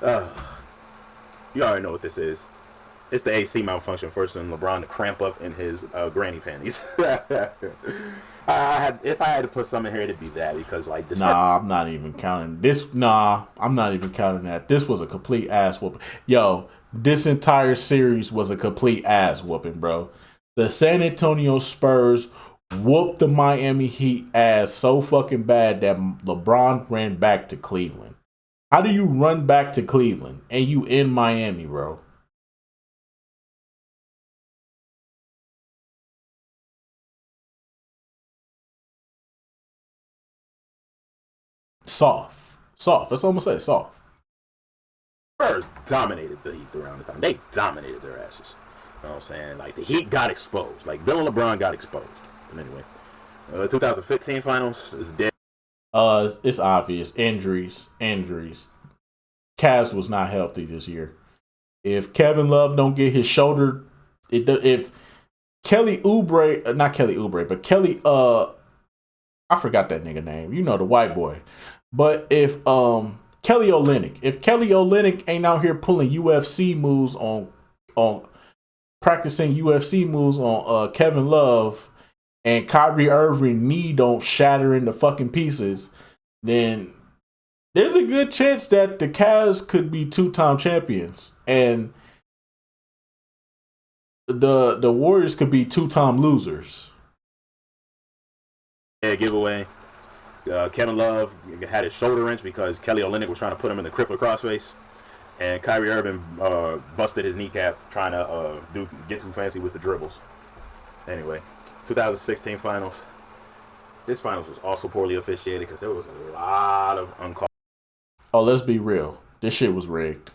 You already know what this is. It's the AC malfunction forcing LeBron to cramp up in his granny panties. If I had to put something here, it'd be that because like this. I'm not even counting this. I'm not even counting that. This was a complete ass whooping. Yo, this entire series was a complete ass whooping, bro. The San Antonio Spurs whooped the Miami Heat ass so fucking bad that LeBron ran back to Cleveland. How do you run back to Cleveland and you in Miami, bro? Soft. That's all I'm gonna say. Soft. Spurs dominated the Heat around this time. They dominated their asses. You know what I'm saying? Like the Heat got exposed. Like Bill and LeBron got exposed. But anyway, the 2015 finals is dead. It's obvious. Injuries. Cavs was not healthy this year. If Kevin Love don't get his shoulder, if Kelly Oubre, not Kelly Oubre, but Kelly, I forgot that nigga name. You know, the white boy. But if Kelly Olynyk ain't out here pulling UFC moves on practicing UFC moves on Kevin Love, and Kyrie Irving knee don't shatter into fucking pieces, then there's a good chance that the Cavs could be 2-time champions, and the Warriors could be 2-time losers. Yeah, giveaway. Kevin Love had his shoulder wrenched because Kelly Olynyk was trying to put him in the crippler crossface, and Kyrie Irving busted his kneecap trying to get too fancy with the dribbles. Anyway, 2016 finals. This finals was also poorly officiated because there was a lot of uncalled. Oh, let's be real. This shit was rigged.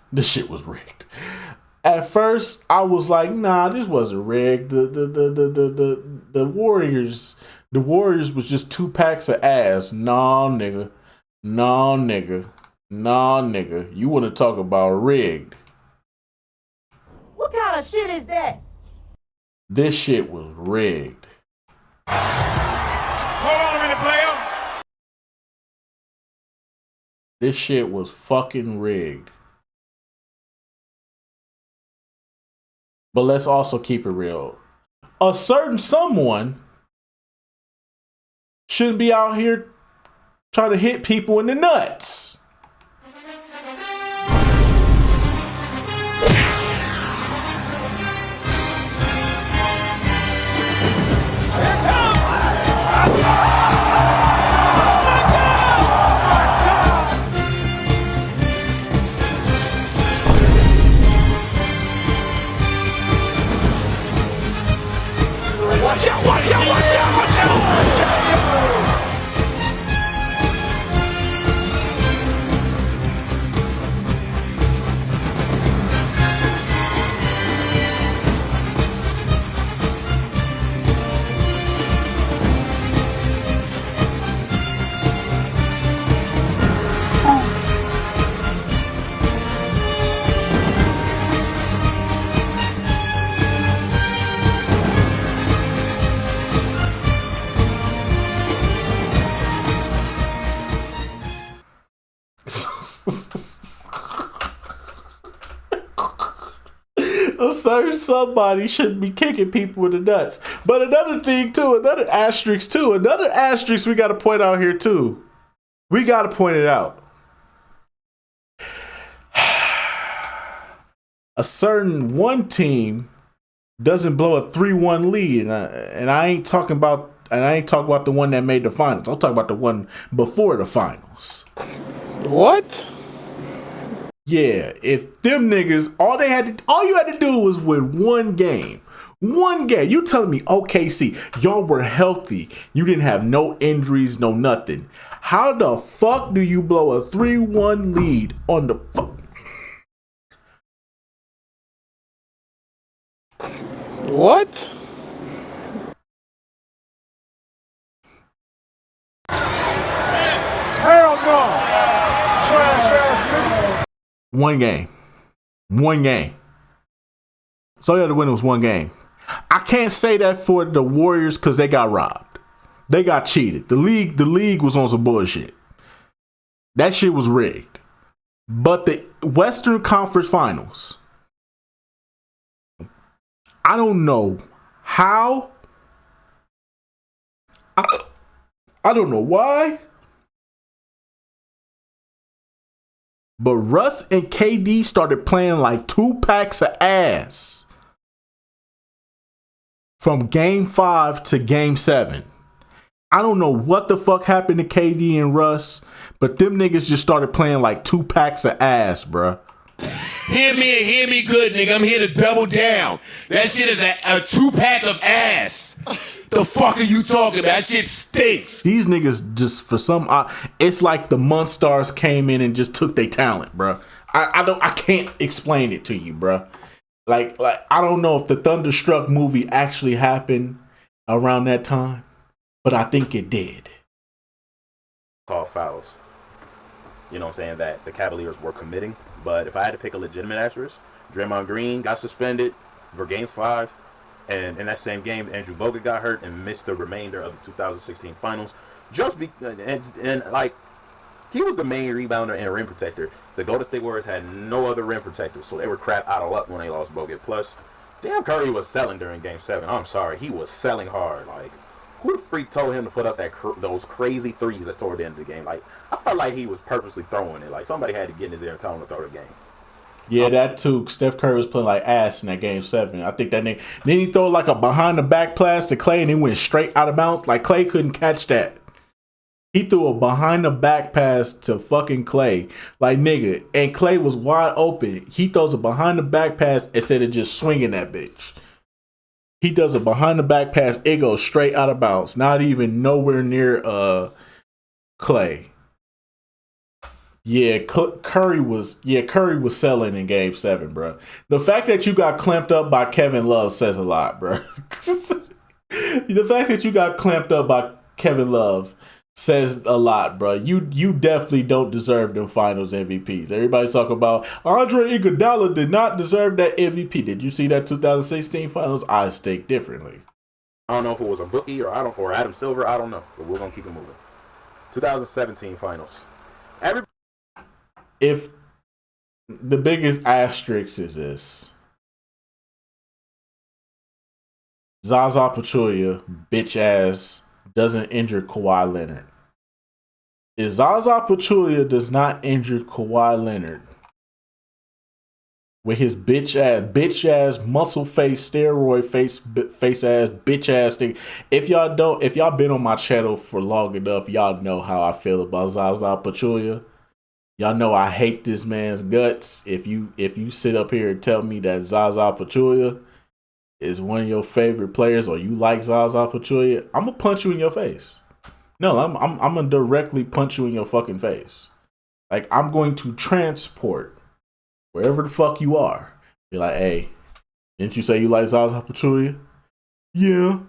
At first, I was like, nah, this wasn't rigged. The Warriors was just 2 packs of ass. Nah, nigga. You want to talk about rigged. What kind of shit is that? This shit was rigged. Hold on a minute, player. This shit was fucking rigged. But let's also keep it real. A certain someone shouldn't be out here trying to hit people in the nuts. A certain somebody shouldn't be kicking people in the nuts. But another thing too, another asterisk we got to point out here too. We got to point it out. A certain one team doesn't blow a 3-1 lead, and I ain't talking about the one that made the finals. I'm talking about the one before the finals. What? Yeah, if them niggas, all you had to do was win one game. One game. You telling me OKC, y'all were healthy. You didn't have no injuries, no nothing. How the fuck do you blow a 3-1 lead on the fuck? What? Hell no. Trash, nigga. One game. So you had to win, it was one game. I can't say that for the Warriors because they got robbed. They got cheated. The league was on some bullshit. That shit was rigged. But the Western Conference Finals, I don't know how. I don't know why. But Russ and KD started playing like 2 packs of ass from game 5 to game 7. I don't know what the fuck happened to KD and Russ, but them niggas just started playing like 2 packs of ass, bruh. Hear me and hear me good, nigga. I'm here to double down. That shit is a 2-pack of ass. The fuck are you talking about? That shit stinks. These niggas just for some, it's like the Monstars came in and just took their talent, bruh. I can't explain it to you, bruh. Like I don't know if the Thunderstruck movie actually happened around that time, but I think it did. Call fouls. You know what I'm saying? That the Cavaliers were committing. But if I had to pick a legitimate asterisk, Draymond Green got suspended for game 5. And in that same game, Andrew Bogut got hurt and missed the remainder of the 2016 finals. And like, he was the main rebounder and rim protector. The Golden State Warriors had no other rim protectors, so they were crap out of luck when they lost Bogut. Plus, damn, Curry was selling during game 7. I'm sorry. He was selling hard. Like, who the freak told him to put up those crazy threes at toward the end of the game? Like, I felt like he was purposely throwing it. Like, somebody had to get in his ear and tell him to throw the game. Yeah, that too. Steph Curry was playing like ass in that game 7. I think that nigga. Then he threw like a behind the back pass to Clay and he went straight out of bounds. Like Clay couldn't catch that. He threw a behind the back pass to fucking Clay. Like nigga. And Clay was wide open. He throws a behind the back pass instead of just swinging that bitch. He does a behind the back pass. It goes straight out of bounds. Not even nowhere near Clay. Yeah, Curry was selling in game 7, bro. The fact that you got clamped up by Kevin Love says a lot, bro. The fact that you got clamped up by Kevin Love says a lot, bro. You definitely don't deserve them finals MVPs. Everybody's talking about Andre Iguodala did not deserve that MVP. Did you see that 2016 finals? I think differently. I don't know if it was a bookie or Adam Silver. I don't know, but we're gonna keep it moving. 2017 finals. if the biggest asterisk is this. Zaza Pachulia, bitch ass, doesn't injure Kawhi Leonard. If Zaza Pachulia does not injure Kawhi Leonard with his bitch ass, muscle face, steroid face ass, bitch ass thing. If y'all been on my channel for long enough, y'all know how I feel about Zaza Pachulia. Y'all know I hate this man's guts. If you sit up here and tell me that Zaza Pachulia is one of your favorite players, or you like Zaza Pachulia, I'm gonna punch you in your face. No, I'm gonna directly punch you in your fucking face. Like, I'm going to transport wherever the fuck you are. Be like, hey, didn't you say you like Zaza Pachulia? Yeah.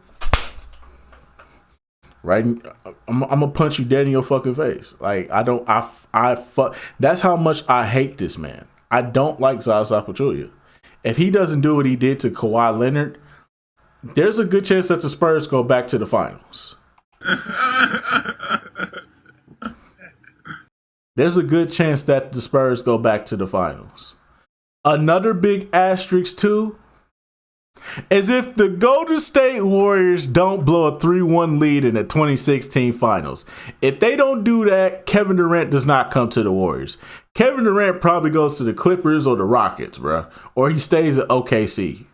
Right? I'm gonna punch you dead in your fucking face. Like, that's how much I hate this man. I don't like Zaza Pachulia. If he doesn't do what he did to Kawhi Leonard, there's a good chance that the Spurs go back to the finals. There's a good chance that the Spurs go back to the finals. Another big asterisk too is if the Golden State Warriors don't blow a 3-1 lead in the 2016 finals. If they don't do that, Kevin Durant does not come to the Warriors. Kevin Durant probably goes to the Clippers or the Rockets, bro. Or he stays at OKC.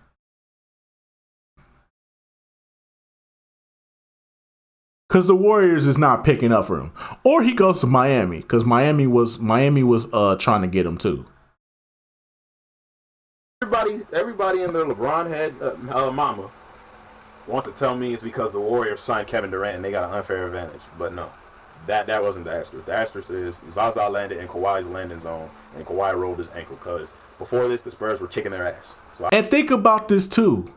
Because the Warriors is not picking up for him. Or he goes to Miami. Because Miami was trying to get him too. Everybody in their LeBron head, mama, wants to tell me it's because the Warriors signed Kevin Durant and they got an unfair advantage. But no, that wasn't the asterisk. The asterisk is Zaza landed in Kawhi's landing zone and Kawhi rolled his ankle, because before this, the Spurs were kicking their ass. And think about this too.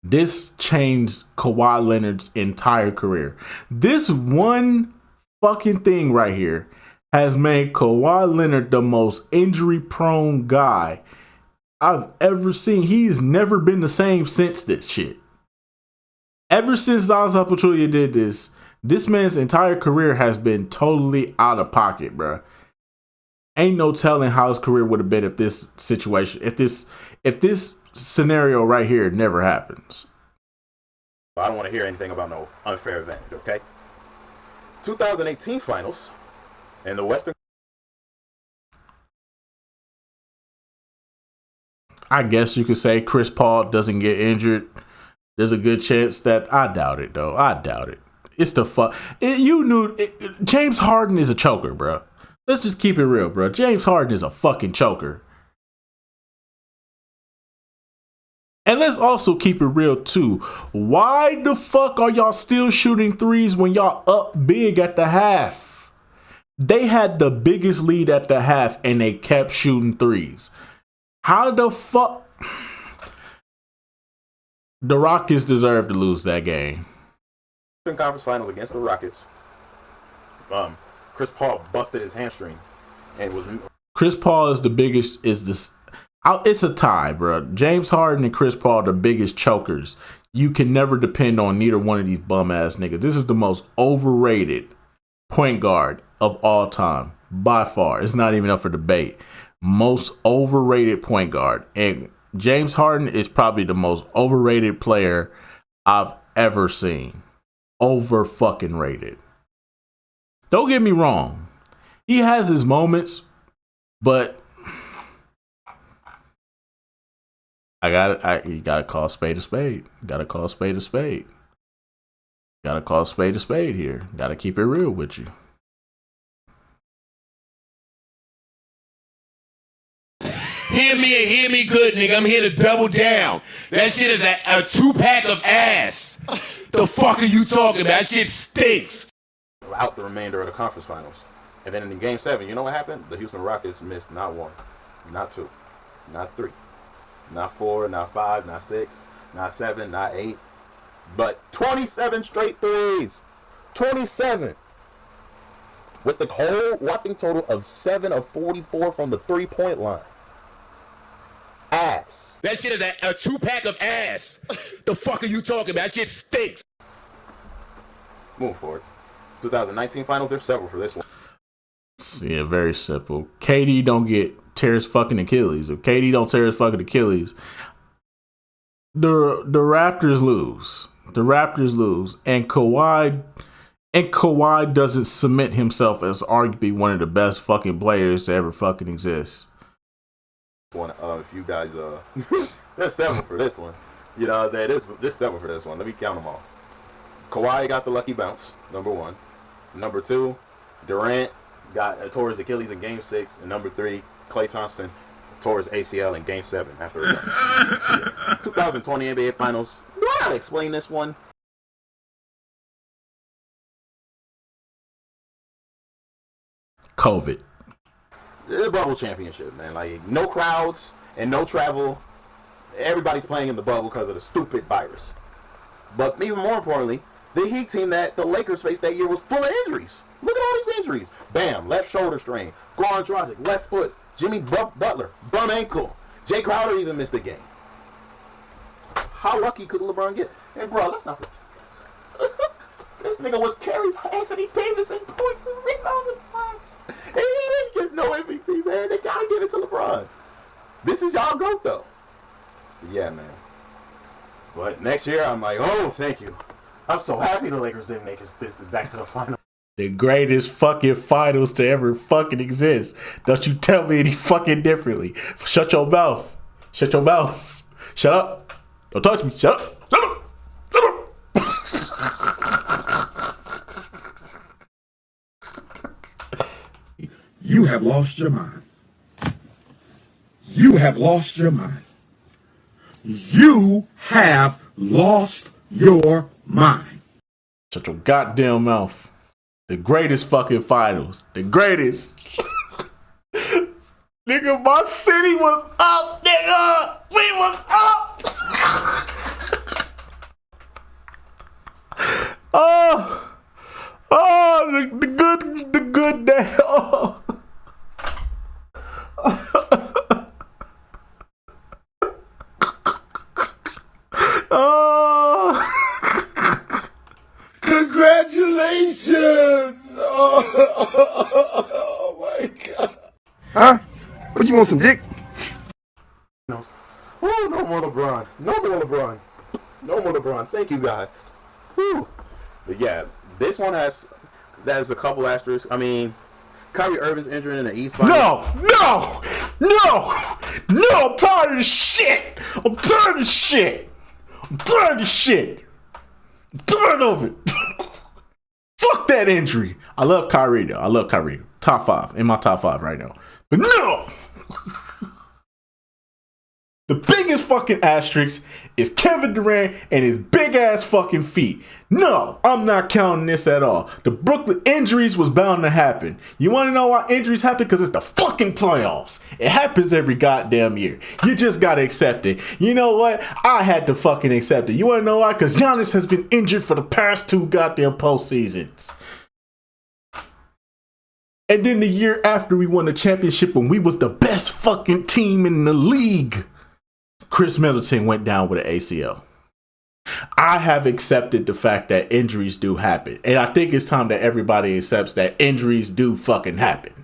This changed Kawhi Leonard's entire career. This one fucking thing right here has made Kawhi Leonard the most injury-prone guy I've ever seen. He's never been the same since this shit. Ever since Zaza Pachulia did this man's entire career has been totally out of pocket, bro. Ain't no telling how his career would have been if this scenario right here never happens. I don't want to hear anything about no unfair advantage, okay? 2018 finals in the Western. I guess you could say Chris Paul doesn't get injured. There's a good chance that I doubt it, though. I doubt it. It's the fuck. James Harden is a choker, bro. Let's just keep it real, bro. James Harden is a fucking choker. And let's also keep it real, too. Why the fuck are y'all still shooting threes when y'all up big at the half? They had the biggest lead at the half, and they kept shooting threes. How the fuck? The Rockets deserve to lose that game. Conference Finals against the Rockets. Chris Paul busted his hamstring, and was. Chris Paul is the biggest. It's a tie, bro. James Harden and Chris Paul are the biggest chokers. You can never depend on neither one of these bum ass niggas. This is the most overrated point guard of all time by far. It's not even up for debate. Most overrated point guard, and James Harden is probably the most overrated player I've ever seen. Over fucking rated. Don't get me wrong. He has his moments, but you gotta call spade a spade. Gotta call spade a spade. Gotta call spade a spade here. Gotta keep it real with you. Hear me good, nigga. I'm here to double down. That shit is a 2-pack of ass. The fuck are you talking about? That shit stinks. Out the remainder of the conference finals. And then in Game 7, you know what happened? The Houston Rockets missed not 1, not 2, not 3, not 4, not 5, not 6, not 7, not 8, but 27 straight threes. 27. With the whole whopping total of 7 of 44 from the 3-point line. Ass. That shit is a 2-pack of ass. The fuck are you talking about? That shit stinks. Moving forward. 2019 finals, there's several for this one. Yeah, very simple. KD don't tear his fucking Achilles. If KD don't tear his fucking Achilles, the Raptors lose. The Raptors lose, and Kawhi doesn't cement himself as arguably one of the best fucking players to ever fucking exist. If you guys there's 7 for this one. You know what I'm saying? There's 7 for this one. Let me count them all. Kawhi got the lucky bounce, number 1. Number 2, Durant tore his Achilles in Game 6, and number 3, Klay Thompson tore his ACL in Game 7 after a 2020 NBA Finals. Do I gotta explain this one? COVID. The bubble championship, man. Like, no crowds and no travel. Everybody's playing in the bubble because of the stupid virus. But even more importantly, the Heat team that the Lakers faced that year was full of injuries. Look at all these injuries. Bam, left shoulder strain. Goran Dragic, left foot. Jimmy Butler, bum ankle. Jay Crowder even missed a game. How lucky could LeBron get? And bro, let's not forget. This nigga was carried by Anthony Davis in points and rebounds and blocks. And he didn't get no MVP, man. They gotta give it to LeBron. This is y'all GOAT, though. Yeah, man. But next year, I'm like, oh, thank you. I'm so happy the Lakers didn't make us back to the final. The greatest fucking finals to ever fucking exist. Don't you tell me any fucking differently. Shut your mouth. Shut your mouth. Shut up. Don't touch me. Shut up. Shut up. Shut up. You have lost your mind. You have lost your mind. You have lost your mind. Shut your goddamn mouth. The greatest fucking finals. The greatest. Nigga, my city was up, nigga. We was up. The good day. Oh. Congratulations! Oh my God. Huh? What, you want some dick? Oh, no more LeBron. No more LeBron. No more LeBron. Thank you, God. Whew. But yeah, this one has a couple asterisks. I mean, Kyrie Irving's injury in the East Finals. No! I'm tired of this shit. I'm tired of it. Fuck that injury. I love Kyrie though. Top 5. In my top 5 right now. But no! The biggest fucking asterisk is Kevin Durant and his big ass fucking feet. No, I'm not counting this at all. The Brooklyn injuries was bound to happen. You want to know why injuries happen? Because it's the fucking playoffs. It happens every goddamn year. You just gotta accept it. You know what? I had to fucking accept it. You want to know why? Because Giannis has been injured for the past 2 goddamn postseasons. And then the year after we won the championship when we was the best fucking team in the league, Chris Middleton went down with an ACL. I have accepted the fact that injuries do happen. And I think it's time that everybody accepts that injuries do fucking happen.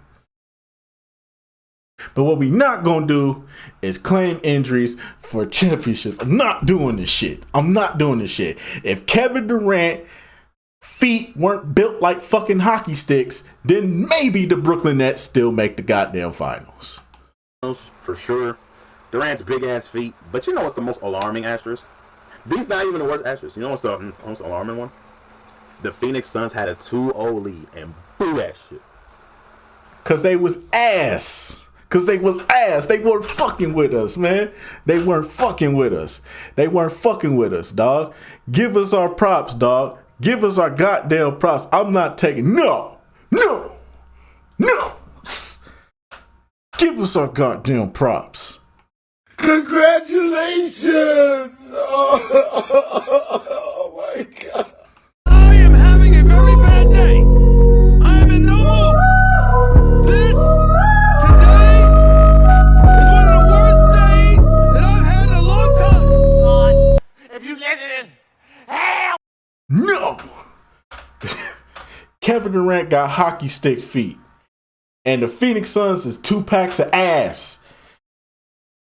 But what we not gonna do is claim injuries for championships. I'm not doing this shit. If Kevin Durant feet weren't built like fucking hockey sticks, then maybe the Brooklyn Nets still make the goddamn finals. For sure. Durant's big ass feet. But you know what's the most alarming asterisk? These not even the worst asterisk. You know what's the most alarming one? The Phoenix Suns had a 2-0 lead and blew that shit. Cause they was ass. They weren't fucking with us, man. They weren't fucking with us, dog. Give us our props, dog. Give us our goddamn props. I'm not taking no. Give us our goddamn props. Congratulations! Oh my God. I am having a very bad day. I am in no mood. This, today, is one of the worst days that I've had in a long time. If you listen, hell! No! Kevin Durant got hockey stick feet. and the Phoenix Suns is 2 packs of ass.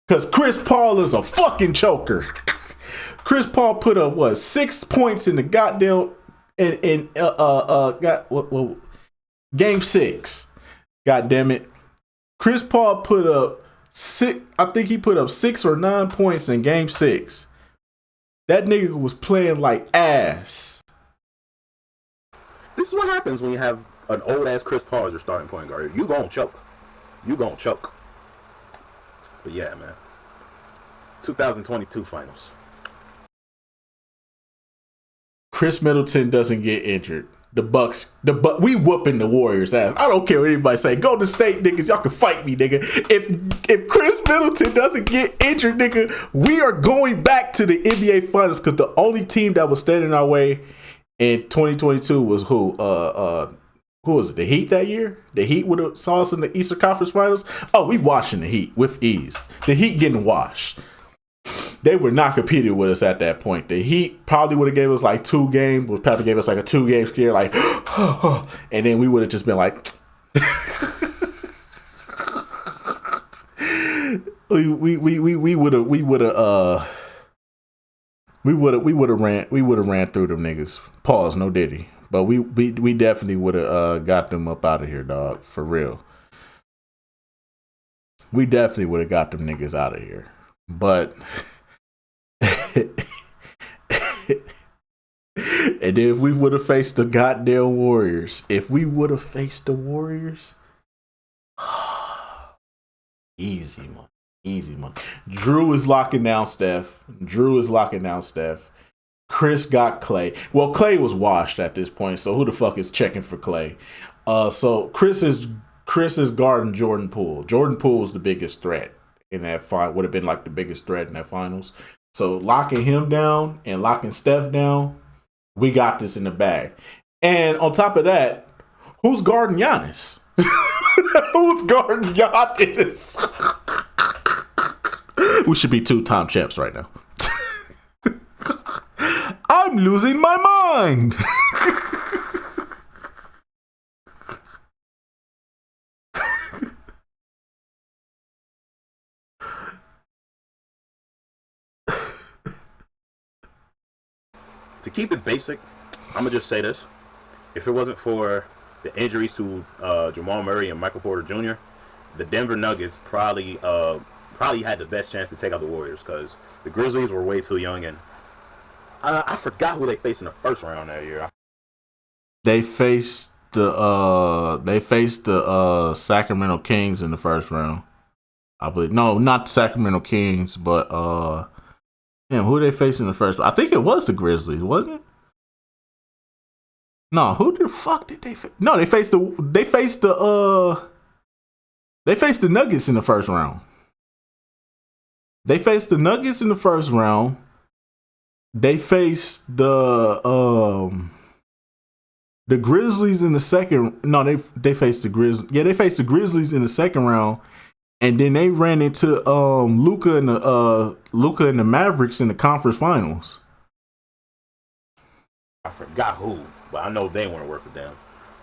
Because Chris Paul is a fucking choker. Chris Paul put up 6 points in the goddamn game 6. God damn it. Chris Paul put up 6. I think he put up 6 or 9 points in game 6. That nigga was playing like ass. This is what happens when you have an old ass Chris Paul as your starting point guard. You gonna choke. But yeah, man. 2022 finals. Chris Middleton doesn't get injured. The Bucks, we whooping the Warriors' ass. I don't care what anybody say. Golden State niggas, y'all can fight me, nigga. If Chris Middleton doesn't get injured, nigga, we are going back to the NBA Finals because the only team that was standing our way in 2022 was who? Who was it? The Heat that year? The Heat would have saw us in the Eastern Conference Finals. Oh, we washing the Heat with ease. The Heat getting washed. They were not competing with us at that point. The Heat probably would have gave us like 2 games. Would probably gave us like a 2-game scare, like, and then we would have just been like, we would have ran through them niggas. Pause, no Diddy, but we definitely would have got them up out of here, dog, for real. We definitely would have got them niggas out of here, but. And then if we would have faced the goddamn Warriors, easy money. Drew is locking down Steph. Chris got Clay. Well, Clay was washed at this point, so who the fuck is checking for Clay? So Chris is guarding Jordan Poole. Jordan Poole was the biggest threat in that fight. Would have been like the biggest threat in that finals. So locking him down and locking Steph down, we got this in the bag. And on top of that, who's guarding Giannis? Who's guarding Giannis? We should be 2-time champs right now. I'm losing my mind. To keep it basic, I'm going to just say this. If it wasn't for the injuries to Jamal Murray and Michael Porter Jr., the Denver Nuggets probably had the best chance to take out the Warriors because the Grizzlies were way too young, and I forgot who they faced in the first round that year. They faced the Sacramento Kings in the first round. I believe. No, not the Sacramento Kings, but damn, who they faced in the first round? I think it was the Grizzlies, wasn't it? No, who the fuck did they face? No, they faced the Nuggets in the first round. They faced the Nuggets in the first round. They faced the Grizzlies in the second. No, they faced the Grizzlies. Yeah, they faced the Grizzlies in the second round, and then they ran into Luka and the Mavericks in the conference finals. I forgot who, but I know they weren't worth a damn.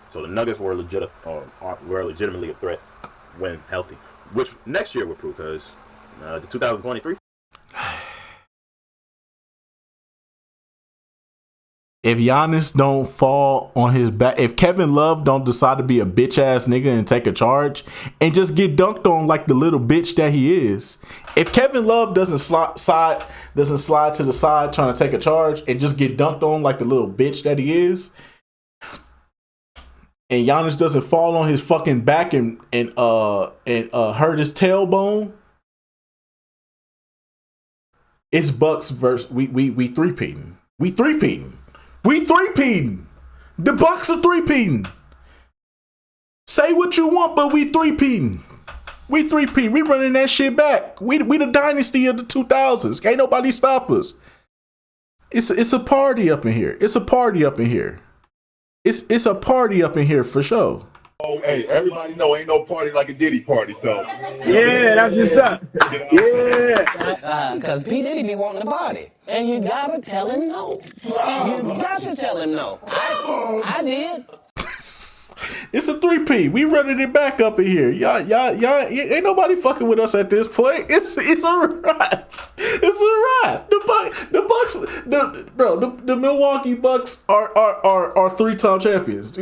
So the Nuggets were legitimately a threat when healthy, which next year would prove because the 2023. If Giannis don't fall on his back, if Kevin Love don't decide to be a bitch ass nigga and take a charge and just get dunked on like the little bitch that he is, if Kevin Love doesn't slide to the side trying to take a charge and just get dunked on like the little bitch that he is, and Giannis doesn't fall on his fucking back and hurt his tailbone, it's Bucks versus we three-peating. We three-peating. The Bucks are three-peating. Say what you want, but we three-peating. We running that shit back. We the dynasty of the 2000s. Can't nobody stop us. It's a party up in here. It's a party up in here for sure. Oh, hey, everybody know ain't no party like a Diddy party, so. Yeah, that's what's up. Yeah. Because P. Diddy be wanting to party. And you gotta tell him no. You got to tell him no. I did. It's a 3P. We running it back up in here. Y'all, ain't nobody fucking with us at this point. It's a wrap. It's a wrap. The Milwaukee Bucks are 3-time champions.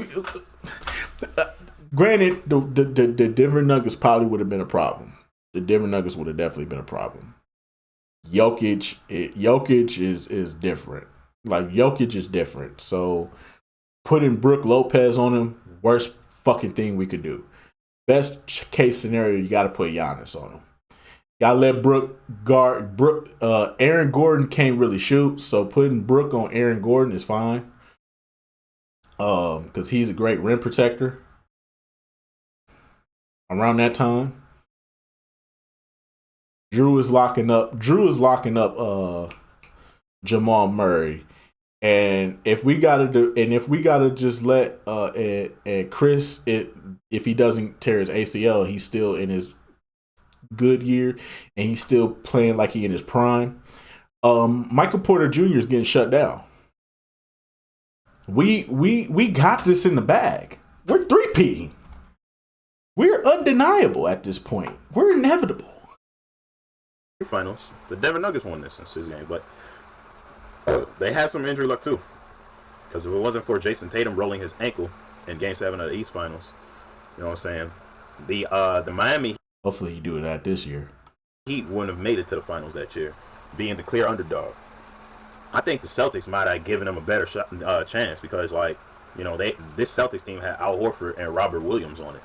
Granted, the Denver Nuggets probably would have been a problem. The Denver Nuggets would have definitely been a problem. Jokic is different. Like, Jokic is different. So putting Brook Lopez on him, worst fucking thing we could do. Best case scenario, you got to put Giannis on him. Gotta let Brook guard. Aaron Gordon can't really shoot, so putting Brook on Aaron Gordon is fine. Because he's a great rim protector. Around that time, Drew is locking up Jamal Murray. And if we gotta just let and Chris, if he doesn't tear his ACL, he's still in his good year and he's still playing like he in his prime. Michael Porter Jr. is getting shut down. We got this in the bag. We're 3P. We're undeniable at this point. We're inevitable. Finals. The Denver Nuggets won this game, but they had some injury luck too. Because if it wasn't for Jason Tatum rolling his ankle in Game 7 of the East Finals, you know what I'm saying? The Miami. Hopefully you do that this year. Heat wouldn't have made it to the finals that year, being the clear underdog. I think the Celtics might have given them a better chance because, like, you know, this Celtics team had Al Horford and Robert Williams on it.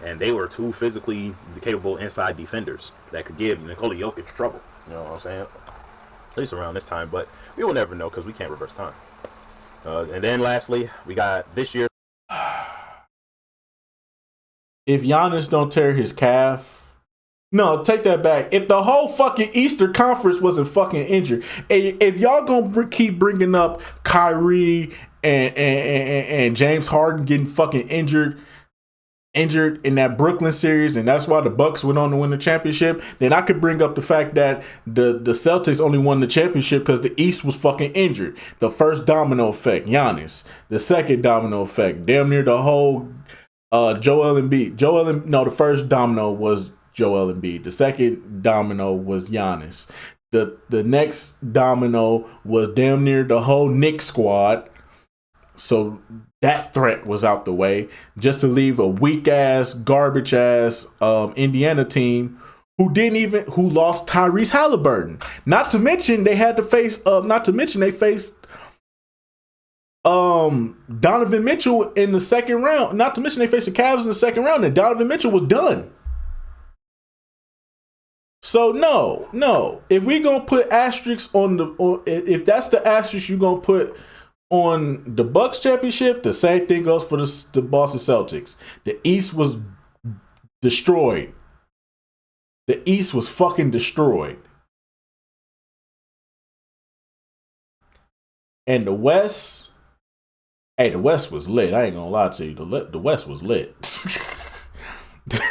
And they were two physically capable inside defenders that could give Nikola Jokic trouble. You know what I'm saying? At least around this time. But we will never know because we can't reverse time. And then lastly, we got this year. If Giannis don't tear his calf, no, take that back. If the whole fucking Eastern Conference wasn't fucking injured, if y'all gonna keep bringing up Kyrie and James Harden getting fucking injured in that Brooklyn series, and that's why the Bucks went on to win the championship, then I could bring up the fact that the Celtics only won the championship because the East was fucking injured. The first domino effect, Giannis. The second domino effect, damn near the whole Joel Embiid. The first domino was Joel Embiid. The second domino was Giannis. The next domino was damn near the whole Knicks squad. So that threat was out the way, just to leave a weak ass, garbage ass Indiana team who lost Tyrese Halliburton. Not to mention they had to face. They faced Donovan Mitchell in the second round. Not to mention they faced the Cavs in the second round, and Donovan Mitchell was done. So no. If we gonna put asterisks if that's the asterisk you gonna put on the Bucks championship, the same thing goes for the Boston Celtics. The East was destroyed. The East was fucking destroyed. And the West, the West was lit. I ain't gonna lie to you. The West was lit.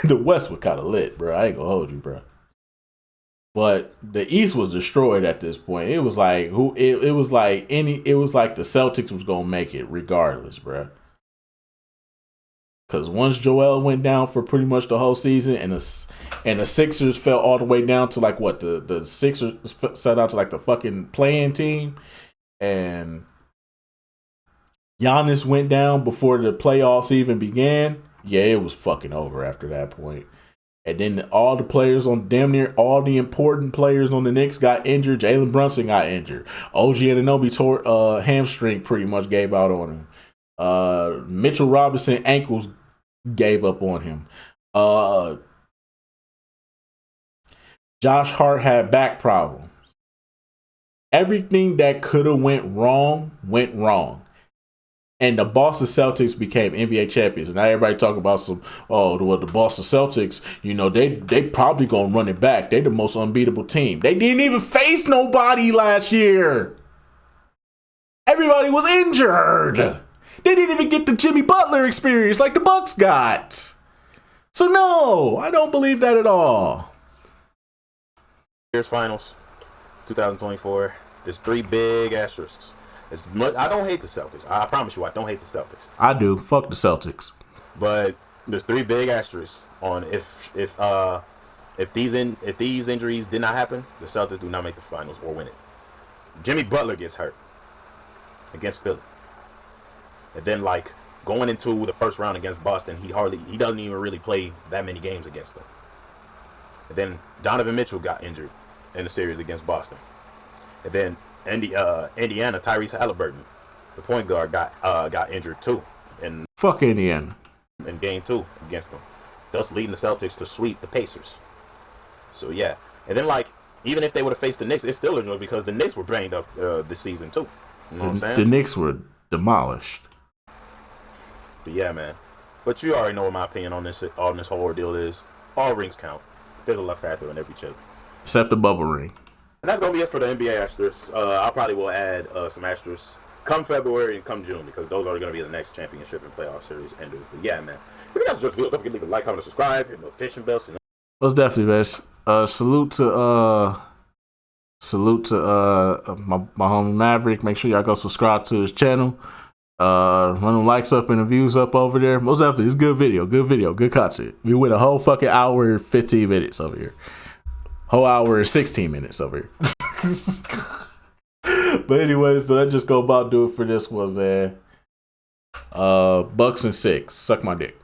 The West was kind of lit, bro. I ain't gonna hold you, bro. But the East was destroyed at this point. It was like it was like the Celtics was gonna make it regardless, bro. Because once Joel went down for pretty much the whole season, and the Sixers fell all the way down to like what the Sixers fell down to like the fucking play-in team, and Giannis went down before the playoffs even began. Yeah, it was fucking over after that point. And then all the players damn near all the important players on the Knicks got injured. Jalen Brunson got injured. OG Anunoby tore hamstring, pretty much gave out on him. Mitchell Robinson ankles gave up on him. Josh Hart had back problems. Everything that could have went wrong. And the Boston Celtics became NBA champions. And now everybody talking about the Boston Celtics, you know, they probably going to run it back. They the most unbeatable team. They didn't even face nobody last year. Everybody was injured. They didn't even get the Jimmy Butler experience like the Bucks got. So no, I don't believe that at all. Here's finals, 2024. There's 3 big asterisks. I don't hate the Celtics. I promise you, I don't hate the Celtics. I do. Fuck the Celtics. But there's 3 big asterisks on if these injuries did not happen, the Celtics do not make the finals or win it. Jimmy Butler gets hurt against Philly, and then like going into the first round against Boston, he doesn't even really play that many games against them. And then Donovan Mitchell got injured in the series against Boston, and then Indiana Tyrese Halliburton, the point guard, got injured too. And fuck Indiana in game 2 against them, thus leading the Celtics to sweep the Pacers. So yeah, and then like even if they would have faced the Knicks, it's still a joke because the Knicks were drained up this season too. You know what I'm saying? The Knicks were demolished. But yeah, man. But you already know what my opinion on this whole ordeal is. All rings count. There's a luck factor in every chip, except the bubble ring. And that's gonna be it for the NBA asterisks. I probably will add some asterisks come February and come June because those are going to be the next championship and playoff series enders. But yeah, man. If you guys enjoyed the video, don't forget to leave a like, comment, and subscribe, hit the notification bell. Most definitely, man. Salute to my homie Maverick. Make sure y'all go subscribe to his channel. Run them likes up and the views up over there. Most definitely, it's a good video, good content. We went a whole fucking hour and 15 minutes over here. Whole hour and 16 minutes over here. But anyways, so that just go about do it for this one, man. Bucks and 6. Suck my dick.